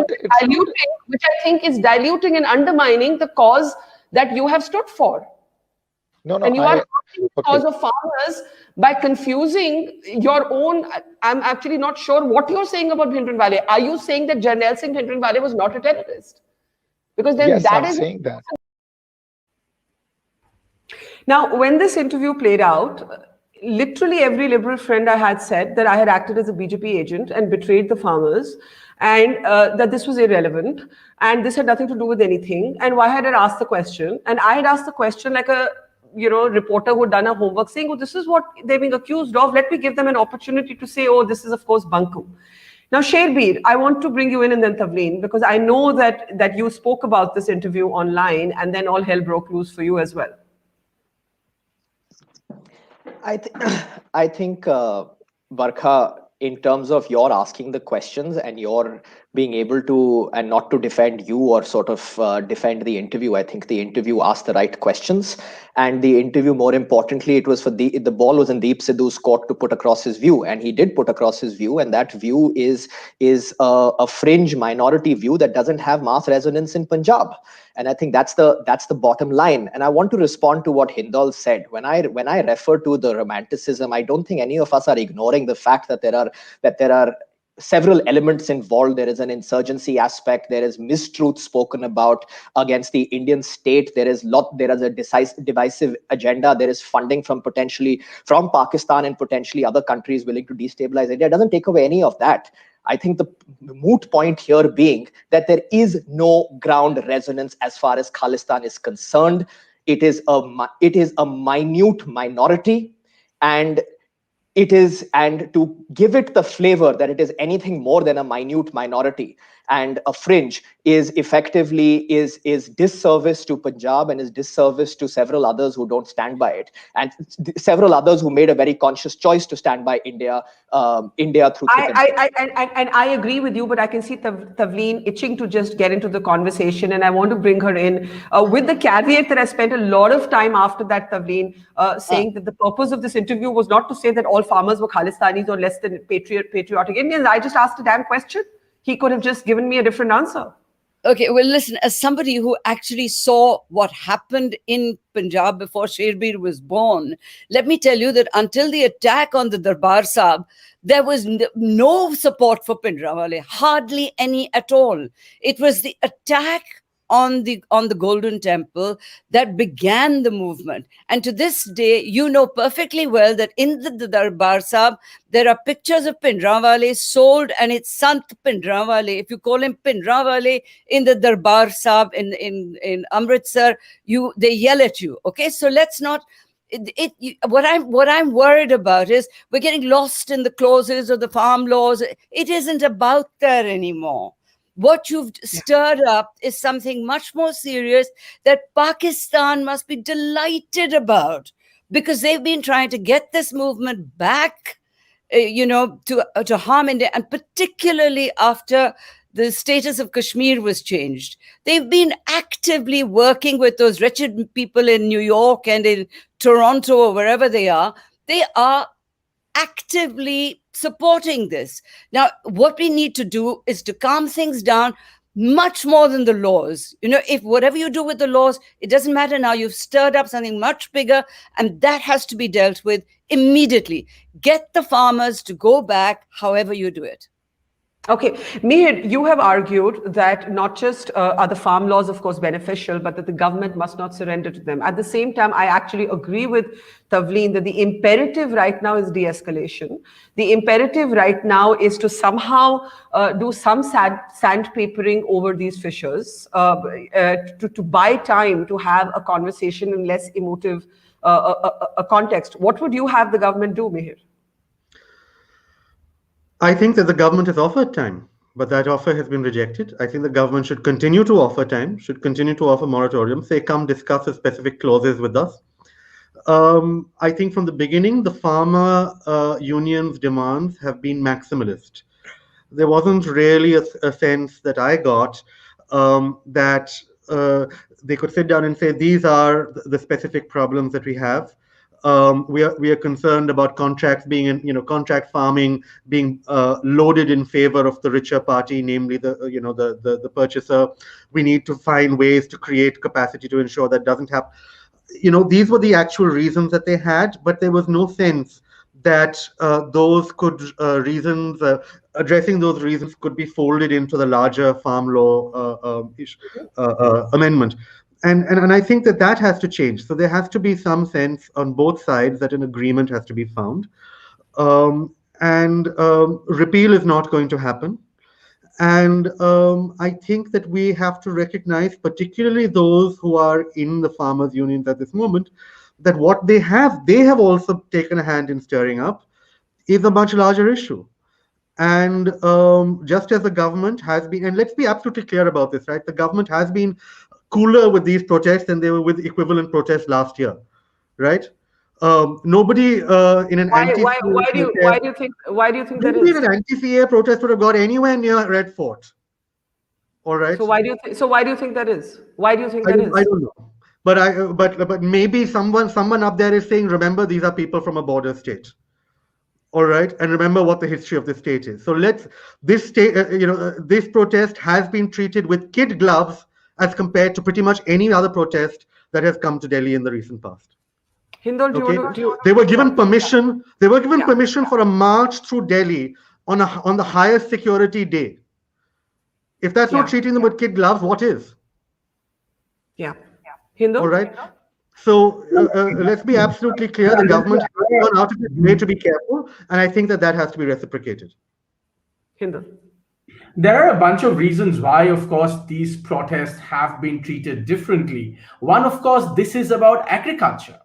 think is diluting and undermining the cause that you have stood for. And you are fighting the cause of farmers by confusing your own. I'm actually not sure what you're saying about Bhindranwale. Are you saying that Jarnail Singh Bhindranwale was not a terrorist? Because then I'm saying that. Now, when this interview played out, literally every liberal friend I had said that I had acted as a BJP agent and betrayed the farmers, and that this was irrelevant, and this had nothing to do with anything. And why had I asked the question? And I had asked the question like a reporter who had done her homework, saying, oh, this is what they're being accused of. Let me give them an opportunity to say, oh, this is, of course, bunkum. Now, Sherbir, I want to bring you in and then Tavleen, because I know that you spoke about this interview online and then all hell broke loose for you as well. I think, Barkha, in terms of your asking the questions and your being able to, and not to defend you or sort of defend the interview. I think the interview asked the right questions, and the interview, more importantly, it was for the ball was in Deep Sidhu's court to put across his view, and he did put across his view, and that view is a fringe minority view that doesn't have mass resonance in Punjab. And I think that's the bottom line. And I want to respond to what Hindol said. When I refer to the romanticism, I don't think any of us are ignoring the fact that there are several elements involved. There is an insurgency aspect. There is mistruth spoken about against the Indian state. There is a divisive agenda. There is funding from Pakistan and potentially other countries willing to destabilize India. It doesn't take away any of that. I think the moot point here being that there is no ground resonance as far as Khalistan is concerned. It is a minute minority, and to give it the flavor that it is anything more than a minute minority and a fringe is effectively is disservice to Punjab and is disservice to several others who don't stand by it, and several others who made a very conscious choice to stand by India through thick and I agree with you, but I can see Tavleen itching to just get into the conversation, and I want to bring her in with the caveat that I spent a lot of time after that, Tavleen, saying that the purpose of this interview was not to say that all farmers were Khalistanis or less than patriotic Indians. I just asked a damn question. He could have just given me a different answer. Okay, well, listen, as somebody who actually saw what happened in Punjab before Sherbir was born, let me tell you that until the attack on the Darbar Sahib, there was no support for Pindrawale, hardly any at all. It was the attack on the Golden Temple that began the movement. And to this day, you know perfectly well that in the Darbar Sahib, there are pictures of Pindrawale sold, and it's Sant Pindrawale. If you call him Pindrawale in the Darbar Sahib in Amritsar, they yell at you. Okay, so let's not. What I'm worried about is we're getting lost in the clauses of the farm laws. It isn't about that anymore. What you've stirred up is something much more serious that Pakistan must be delighted about, because they've been trying to get this movement back, to harm India, and particularly after the status of Kashmir was changed. They've been actively working with those wretched people in New York and in Toronto or wherever they are. They are actively supporting this. Now, what we need to do is to calm things down much more than the laws. If whatever you do with the laws, it doesn't matter now. You've stirred up something much bigger, and that has to be dealt with immediately. Get the farmers to go back however you do it. Okay, Mihir, you have argued that not just are the farm laws, of course, beneficial, but that the government must not surrender to them. At the same time, I actually agree with Tavleen that the imperative right now is de-escalation. The imperative right now is to somehow do some sandpapering over these fissures, to buy time to have a conversation in less emotive a context. What would you have the government do, Mihir? I think that the government has offered time, but that offer has been rejected. I think the government should continue to offer time, should continue to offer moratoriums, say, come discuss the specific clauses with us. I think from the beginning, the farmer unions' demands have been maximalist. There wasn't really a sense that I got that they could sit down and say, these are the specific problems that we have. We are concerned about contracts being contract farming being loaded in favor of the richer party, namely the purchaser. We need to find ways to create capacity to ensure that doesn't happen. These were the actual reasons that they had, but there was no sense that those could reasons addressing those reasons could be folded into the larger farm law amendment. And I think that has to change. So there has to be some sense on both sides that an agreement has to be found. Repeal is not going to happen. And I think that we have to recognize, particularly those who are in the farmers' unions at this moment, that what they have also taken a hand in stirring up, is a much larger issue. And just as the government has been, and let's be absolutely clear about this, right? The government has been cooler with these protests than they were with equivalent protests last year, right? Nobody in an why do you think that is? Nobody in an anti-CA protest would have got anywhere near Red Fort, All right. So why do you think that is? Why do you think I that is? don't know. But maybe someone up there is saying, remember, these are people from a border state. All right, and remember what the history of the state is. So this protest has been treated with kid gloves as compared to pretty much any other protest that has come to Delhi in the recent past. Hindol, They were given permission. They were given permission for a march through Delhi on the highest security day. If that's not treating them with kid gloves, what is? Yeah. Hindol? All right. So let's be absolutely clear. The government has gone out of its way to be careful, and I think that has to be reciprocated. Hindol. There are a bunch of reasons why, of course, these protests have been treated differently. One, of course, this is about agriculture.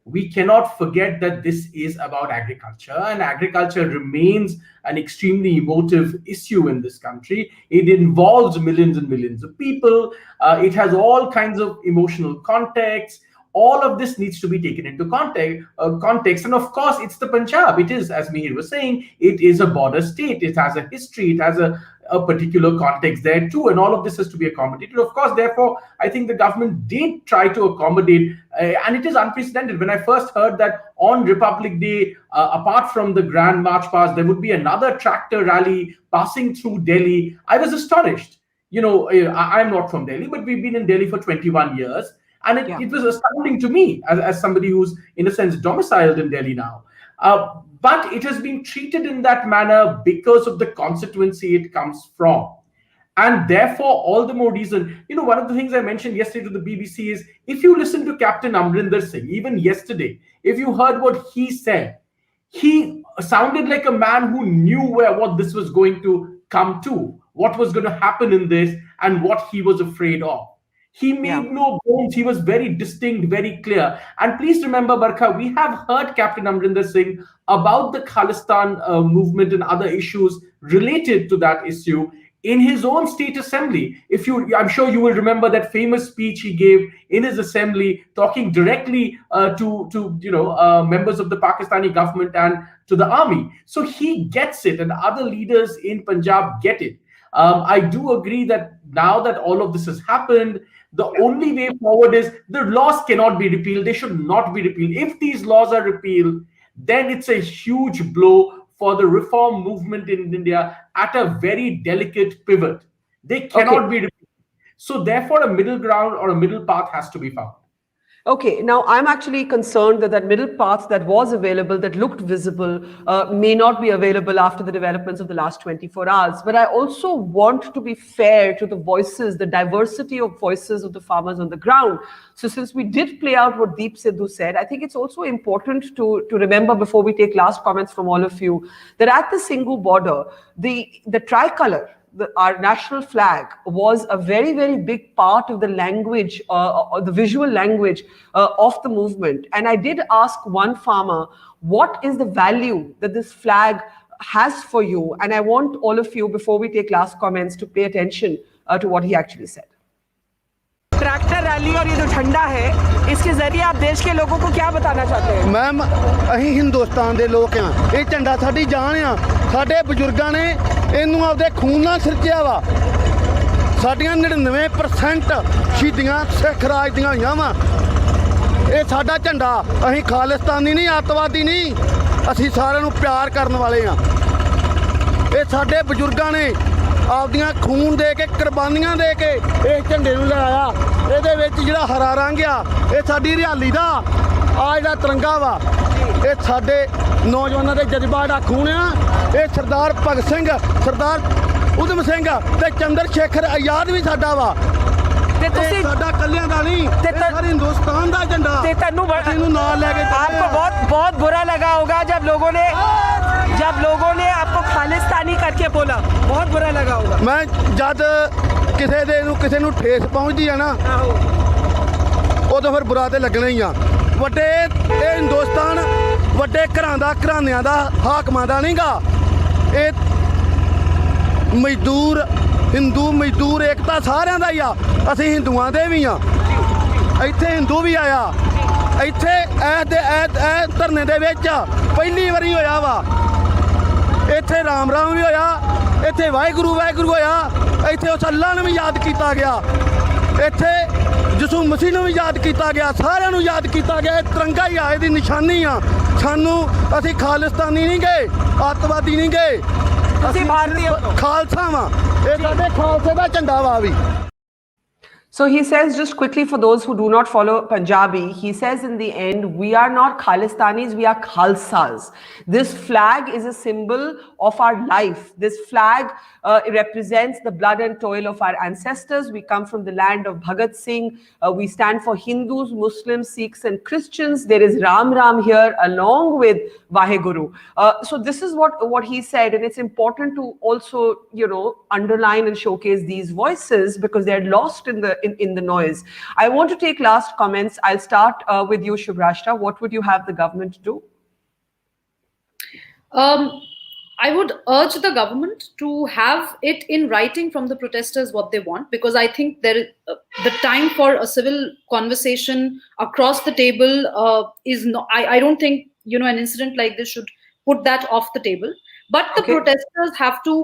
We cannot forget that this is about agriculture, and agriculture remains an extremely emotive issue in this country. It involves millions and millions of people. It has all kinds of emotional context. All of this needs to be taken into context. And of course, it's the Punjab. It is, as Mihir was saying, it is a border state. It has a history. It has a particular context there too. And all of this has to be accommodated. Of course, therefore, I think the government did try to accommodate. And it is unprecedented. When I first heard that on Republic Day, apart from the Grand March past, there would be another tractor rally passing through Delhi, I was astonished. I'm not from Delhi, but we've been in Delhi for 21 years. And it was astounding to me as somebody who's, in a sense, domiciled in Delhi now. But it has been treated in that manner because of the constituency it comes from. And therefore, all the more reason, one of the things I mentioned yesterday to the BBC is, if you listen to Captain Amrinder Singh, even yesterday, if you heard what he said, he sounded like a man who knew what this was going to come to, what was going to happen in this, and what he was afraid of. He made no bones. He was very distinct, very clear. And please remember, Barkha, we have heard Captain Amrinder Singh about the Khalistan movement and other issues related to that issue in his own state assembly. I'm sure you will remember that famous speech he gave in his assembly, talking directly to members of the Pakistani government and to the army. So he gets it, and other leaders in Punjab get it. I do agree that now that all of this has happened, the only way forward is the laws cannot be repealed. They should not be repealed. If these laws are repealed, then it's a huge blow for the reform movement in India at a very delicate pivot. They cannot be repealed. So therefore, a middle ground or a middle path has to be found. Okay, now I'm actually concerned that middle path that was available, that looked visible, may not be available after the developments of the last 24 hours. But I also want to be fair to the voices, the diversity of voices of the farmers on the ground. So since we did play out what Deep Sidhu said, I think it's also important to remember, before we take last comments from all of you, that at the Singhu border, the tricolor, our national flag, was a very, very big part of the language, or the visual language of the movement. And I did ask one farmer, what is the value that this flag has for you? And I want all of you, before we take last comments, to pay attention to what he actually said. Tractor rally और ये जो झंडा है, इसके जरिए आप देश के लोगों को क्या बताना चाहते हैं? मैम, ਅਸੀਂ ਹਿੰਦੁਸਤਾਨ ਦੇ ਲੋਕ ਆ, ਇਹ ਝੰਡਾ ਸਾਡੀ ਜਾਨ ਆ। ਸਾਡੇ ਬਜ਼ੁਰਗਾਂ ਨੇ ਇਹਨੂੰ ਆਪਦੇ ਖੂਨ ਨਾਲ ਸਿਰਜਿਆ ਵਾ। ਸਾਡੀਆਂ 99% ਸ਼ਹੀਦੀਆਂ ਸਿੱਖ ਰਾਜ ਦੀਆਂ ਹੋਈਆਂ ਵਾ। ਇਹ ਸਾਡਾ ਝੰਡਾ, ਅਸੀਂ ਖਾਲਿਸਤਾਨੀ ਨਹੀਂ, ਅੱਤਵਾਦੀ ਨਹੀਂ, ਅਸੀਂ ਸਾਰਿਆਂ ਨੂੰ ਪਿਆਰ ਕਰਨ ਵਾਲੇ ਆ। ਇਹ ਸਾਡੇ ਬਜ਼ੁਰਗਾਂ ਨੇ ਆਪਦੀਆਂ ਖੂਨ ਦੇ ਕੇ, ਕੁਰਬਾਨੀਆਂ ਦੇ ਕੇ ਇਸ ਝੰਡੇ ਨੂੰ ਲਗਾਇਆ। ਇਹਦੇ ਵਿੱਚ ਜਿਹੜਾ ਹਰਾ ਰੰਗ ਆ, ਇਹ ਸਾਡੀ ਹਰਿਆਲੀ ਦਾ ਆ ਜਿਹੜਾ ਤਿਰੰਗਾ ਵਾ, ਇਹ ਸਾਡੇ ਨੌਜਵਾਨਾਂ ਦੇ ਜਜ਼ਬਾ ਦਾ ਖੂਨ ਆ। ਇਹ ਸਰਦਾਰ ਭਗਤ ਸਿੰਘ, ਸਰਦਾਰ ਉਦਮ ਸਿੰਘ ਤੇ ਚੰਦਰ ਸ਼ੇਖਰ ਆਜ਼ਾਦ ਵੀ ਸਾਡਾ ਵਾ। ਤੇ ਤੁਸੀਂ ਸਾਡਾ ਕੱਲਿਆਂ ਦਾ ਨਹੀਂ, ਤੇ ਸਾਰੇ ਹਿੰਦੁਸਤਾਨ ਦਾ ਝੰਡਾ ਤੇ ਤੁਹਾਨੂੰ ਨਾਲ ਲੈ ਕੇ आपको बहुत बुरा लगा होगा जब लोगों ने आपको खालिस्तानी करके बोला, बहुत बुरा लगा होगा। मैं जद ਕਿਸੇ ਨੂੰ ਠੇਸ ਪਹੁੰਚਦੀ ਆ ਨਾ, ਉਦੋਂ ਫਿਰ ਬੁਰਾ ਤੇ ਲੱਗਣਾ ਹੀ ਆ। ਵੱਡੇ ਇਹ ਹਿੰਦੁਸਤਾਨ ਵੱਡੇ ਘਰਾਣਿਆਂ ਦਾ ਹਾਕਮਾਂ ਦਾ ਨਹੀਂਗਾ। ਇਹ ਮਜ਼ਦੂਰ, ਹਿੰਦੂ ਮਜ਼ਦੂਰ ਏਕਤਾ ਸਾਰਿਆਂ ਦਾ ਹੀ ਆ। ਅਸੀਂ ਹਿੰਦੂਆਂ ਦੇ ਵੀ ਆ। ਇੱਥੇ ਹਿੰਦੂ ਵੀ ਆਇਆ। ਇੱਥੇ ਇਹ ਧਰਨੇ ਦੇ ਵਿੱਚ ਪਹਿਲੀ ਵਾਰੀ ਹੋਇਆ ਵਾ। ਇੱਥੇ ਰਾਮ ਵੀ ਹੋਇਆ, ਇੱਥੇ ਵਾਹਿਗੁਰੂ ਵਾਹਿਗੁਰੂ ਹੋਇਆ, ਇੱਥੇ ਉਸ ਅੱਲਾ ਨੂੰ ਵੀ ਯਾਦ ਕੀਤਾ ਗਿਆ, ਇੱਥੇ ਯਿਸੂ ਮਸੀਹ ਨੂੰ ਵੀ ਯਾਦ ਕੀਤਾ ਗਿਆ, ਸਾਰਿਆਂ ਨੂੰ ਯਾਦ ਕੀਤਾ ਗਿਆ। ਇਹ ਤਿਰੰਗਾ ਹੀ ਆ, ਇਹਦੀ ਨਿਸ਼ਾਨੀ ਆ। ਸਾਨੂੰ ਅਸੀਂ ਖਾਲਿਸਤਾਨੀ ਨਹੀਂ ਗਏ, ਅੱਤਵਾਦੀ ਨਹੀਂ ਗਏ, ਅਸੀਂ ਭਾਰਤੀ ਖਾਲਸਾ ਵਾਂ। ਇਹ ਸਾਡੇ ਖਾਲਸੇ ਦਾ ਝੰਡਾ ਵਾ ਵੀ। So he says, just quickly for those who do not follow Punjabi, he says in the end, we are not Khalistanis, we are Khalsas. This flag is a symbol of our life. This flag represents the blood and toil of our ancestors. We come from the land of Bhagat Singh. We stand for Hindus, Muslims, Sikhs and Christians. There is Ram Ram here along with Vaheguru. So this is what he said, and it's important to also, you know, underline and showcase these voices because they're lost in the noise. I want to take last comments. I'll start with you, Shubhrastha. What would you have the government do? I would urge the government to have it in writing from the protesters what they want, because I think there is the time for a civil conversation across the table is no. I don't think, you know, an incident like this should put that off the table. But the protesters have to.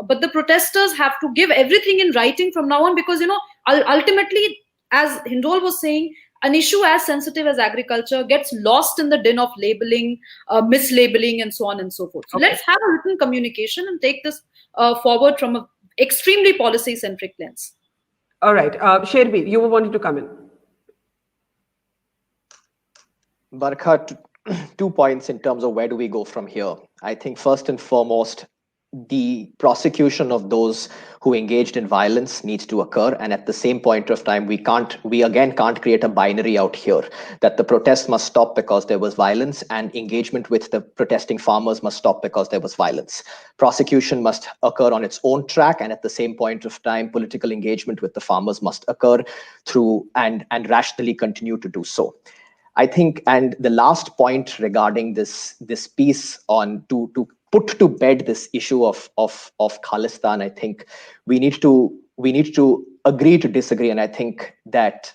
But the protesters have to give everything in writing from now on, because, you know, ultimately, as Hindol was saying, an issue as sensitive as agriculture gets lost in the din of labeling, mislabeling, and so on and so forth. So let's have a written communication and take this forward from an extremely policy-centric lens. All right. Sherbir, you wanted to come in. Barkha, 2 points in terms of where do we go from here. I think first and foremost, the prosecution of those who engaged in violence needs to occur, and at the same point of time, we again can't create a binary out here that the protest must stop because there was violence and engagement with the protesting farmers must stop because there was violence. Prosecution must occur on its own track, and at the same point of time, political engagement with the farmers must occur through and rationally continue to do so. I think, and the last point regarding this piece on to put to bed this issue of Khalistan, I think we need to agree to disagree. And I think that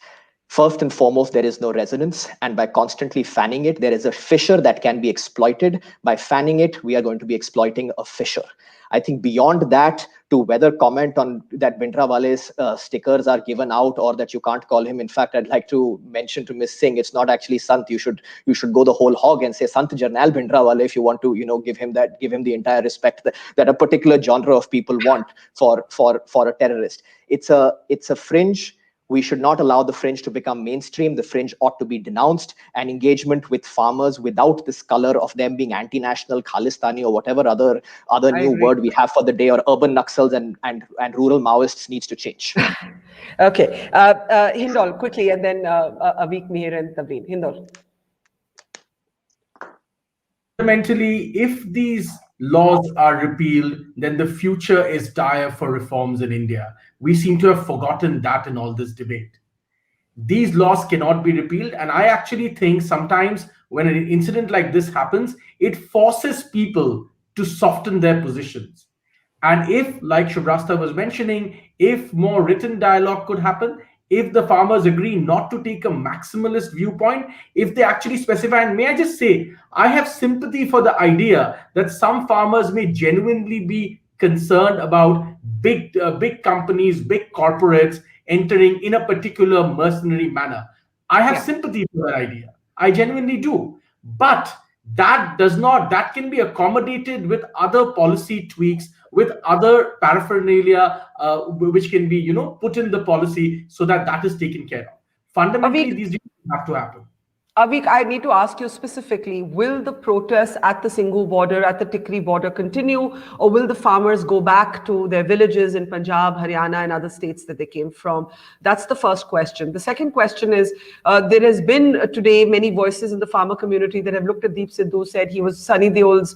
first and foremost, there is no resonance. And by constantly fanning it, there is a fissure that can be exploited. By fanning it, we are going to be exploiting a fissure. I think beyond that, to whether comment on that Bhindranwale's stickers are given out or that you can't call him. In fact, I'd like to mention to Ms. Singh, it's not actually Sant. You should go the whole hog and say Sant Jarnail Bhindranwale if you want to, you know, give him the entire respect that a particular genre of people want for a terrorist. It's a fringe. We should not allow the fringe to become mainstream. The fringe ought to be denounced, and engagement with farmers without this color of them being anti-national, Khalistani, or whatever other new word we have for the day, or urban Naxals and rural Maoists needs to change. Okay. Hindol, quickly, and then Avik, Mihir, and Tavleen. Hindol. Fundamentally, if these laws are repealed, then the future is dire for reforms in India. We seem to have forgotten that in all this debate. These laws cannot be repealed, and I actually think sometimes when an incident like this happens, it forces people to soften their positions. And if, like Shubhrastha was mentioning, if more written dialogue could happen, if the farmers agree not to take a maximalist viewpoint, if they actually specify, and may I just say, I have sympathy for the idea that some farmers may genuinely be concerned about big companies, big corporates entering in a particular mercenary manner. I have sympathy for that idea. I genuinely do. But that can be accommodated with other policy tweaks, with other paraphernalia, which can be, you know, put in the policy so that is taken care of. Fundamentally, these things have to happen. Avik, I need to ask you specifically, will the protests at the Singhu border, at the Tikri border continue, or will the farmers go back to their villages in Punjab, Haryana, and other states that they came from? That's the first question. The second question is, there has been today many voices in the farmer community that have looked at Deep Sidhu, said he was Sunny Deol's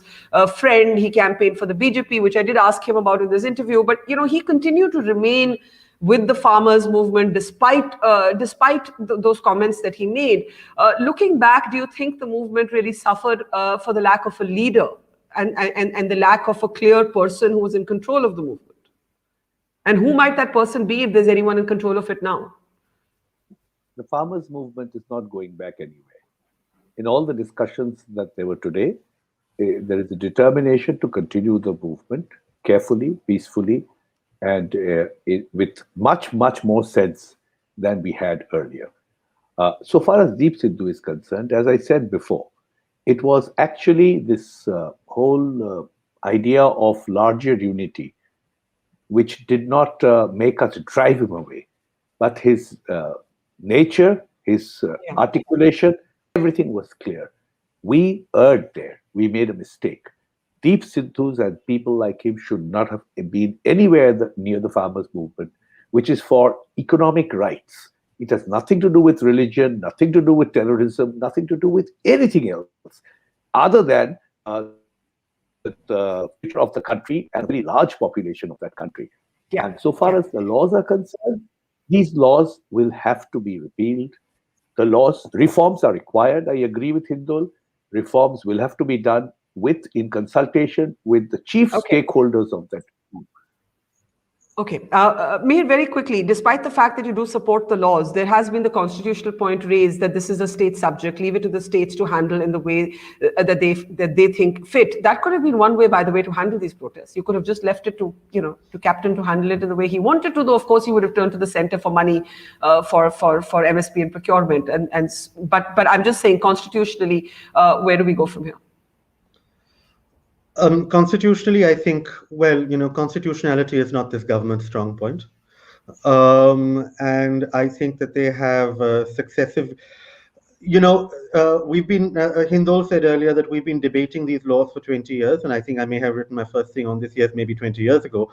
friend, he campaigned for the BJP, which I did ask him about in this interview, but, you know, he continued to remain with the farmers movement despite those comments that he made. Looking back, do you think the movement really suffered for the lack of a leader and the lack of a clear person who was in control of the movement? And who might that person be if there's anyone in control of it now? The farmers movement is not going back anywhere. In all the discussions that there were today, there is a determination to continue the movement, carefully, peacefully, and with much, much more sense than we had earlier. So far as Deep Sidhu is concerned, as I said before, it was actually this whole idea of larger unity which did not make us drive him away, but his nature, his articulation, everything was clear. We erred there. We made a mistake. Deep Sidhus and people like him should not have been anywhere near the farmers' movement, which is for economic rights. It has nothing to do with religion, nothing to do with terrorism, nothing to do with anything else other than the future of the country and a very large population of that country. Yeah. And so far as the laws are concerned, these laws will have to be repealed. The reforms are required. I agree with Hindol. Reforms will have to be done in consultation with the chief stakeholders of that group. Okay. Mihir, very quickly, despite the fact that you do support the laws, there has been the constitutional point raised that this is a state subject, leave it to the states to handle in the way that they think fit. That could have been one way, by the way, to handle these protests. You could have just left it to Captain to handle it in the way he wanted to, though of course he would have turned to the center for money for MSP and procurement. But I'm just saying, constitutionally, where do we go from here? Constitutionally, I think, constitutionality is not this government's strong point. And I think that they have successive, we've been, Hindol said earlier that we've been debating these laws for 20 years, and I think I may have written my first thing on this maybe 20 years ago.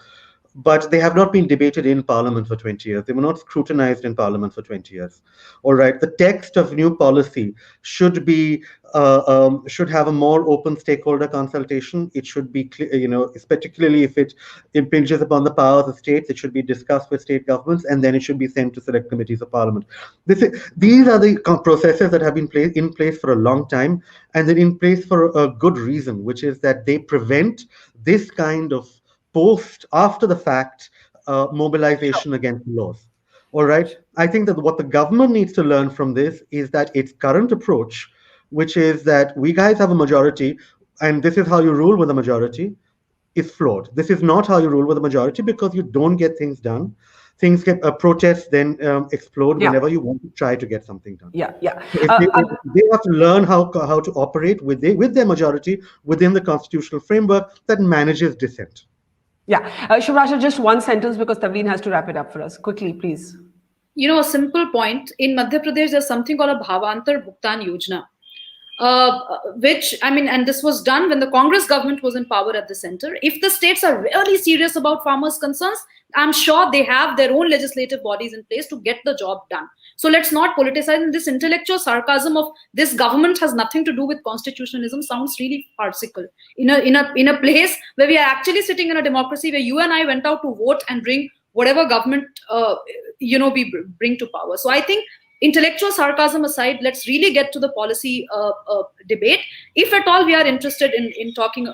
But they have not been debated in Parliament for 20 years. They were not scrutinized in Parliament for 20 years. All right, the text of new policy should have a more open stakeholder consultation. It should be, particularly if it impinges upon the powers of states, it should be discussed with state governments, and then it should be sent to select committees of Parliament. These are the processes that have been in place for a long time, and they're in place for a good reason, which is that they prevent this kind of after the fact mobilization against laws. All right. I think that what the government needs to learn from this is that its current approach, which is that we guys have a majority and this is how you rule with a majority, is flawed. This is not how you rule with a majority, because you don't get things done. Things get protests then explode whenever you want to try to get something done. Yeah. They have to learn how to operate with their majority within the constitutional framework that manages dissent. Yeah. Shubhrastha, just one sentence because Tavleen has to wrap it up for us. Quickly, please. A simple point. In Madhya Pradesh, there's something called a Bhavantar Bhugtan Yojana, and this was done when the Congress government was in power at the center. If the states are really serious about farmers' concerns, I'm sure they have their own legislative bodies in place to get the job done. So let's not politicize. And this intellectual sarcasm of this government has nothing to do with constitutionalism sounds really farcical. In a place where we are actually sitting in a democracy where you and I went out to vote and bring whatever government we bring to power. So I think, intellectual sarcasm aside, let's really get to the policy debate. If at all we are interested in talking.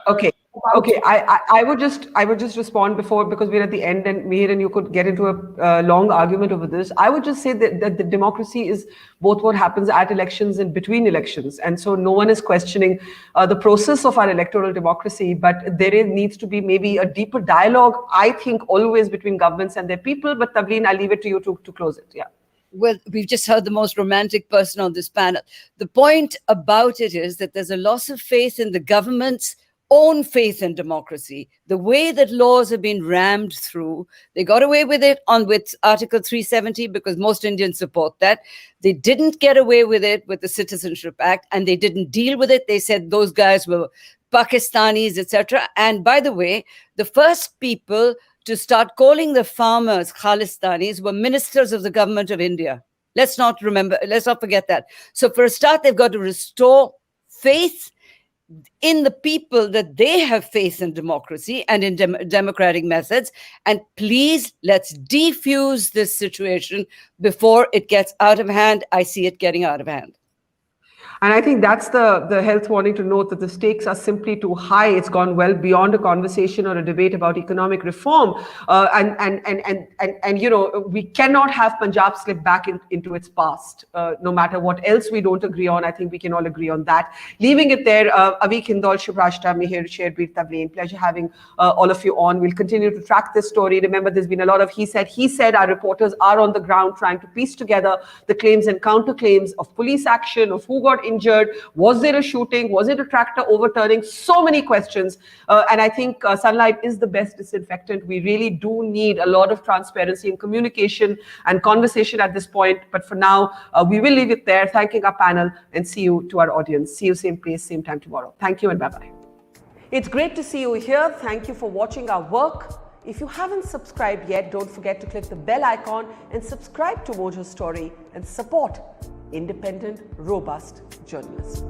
I would just respond before, because we're at the end, and Mihir and you could get into a long argument over this. I would just say that the democracy is both what happens at elections and between elections, and so no one is questioning the process of our electoral democracy. But there needs to be maybe a deeper dialogue, I think, always between governments and their people. But Tavleen, I'll leave it to you to close it. Yeah. Well, we've just heard the most romantic person on this panel. The point about it is that there's a loss of faith in the government's own faith in democracy. The way that laws have been rammed through, they got away with it with Article 370 because most Indians support that. They didn't get away with it with the Citizenship Act, and they didn't deal with it. They said those guys were Pakistanis, etc. And by the way, the first people to start calling the farmers Khalistanis were ministers of the government of India. Let's not forget that. So for a start, they've got to restore faith in the people, that they have faith in democracy and in democratic methods. And please, let's defuse this situation before it gets out of hand. I see it getting out of hand. And I think that's the health warning, to note that the stakes are simply too high. It's gone well beyond a conversation or a debate about economic reform. And we cannot have Punjab slip back into its past. No matter what else we don't agree on, I think we can all agree on that. Leaving it there, Avik, Hindol, Shubhrastha, Mihir, Sherbir, Tavleen, pleasure having all of you on. We'll continue to track this story. Remember, there's been a lot of he said. Our reporters are on the ground trying to piece together the claims and counterclaims of police action, of who got injured, was there a shooting, was it a tractor overturning, so many questions. And I think sunlight is the best disinfectant. We really do need a lot of transparency and communication and conversation at this point. But for now, we will leave it there, thanking our panel, and see you to our audience. See you same place, same time tomorrow. Thank you and bye-bye. It's great to see you here. Thank you for watching our work. If you haven't subscribed yet, don't forget to click the bell icon and subscribe to Mojo Story and support independent, robust journalism.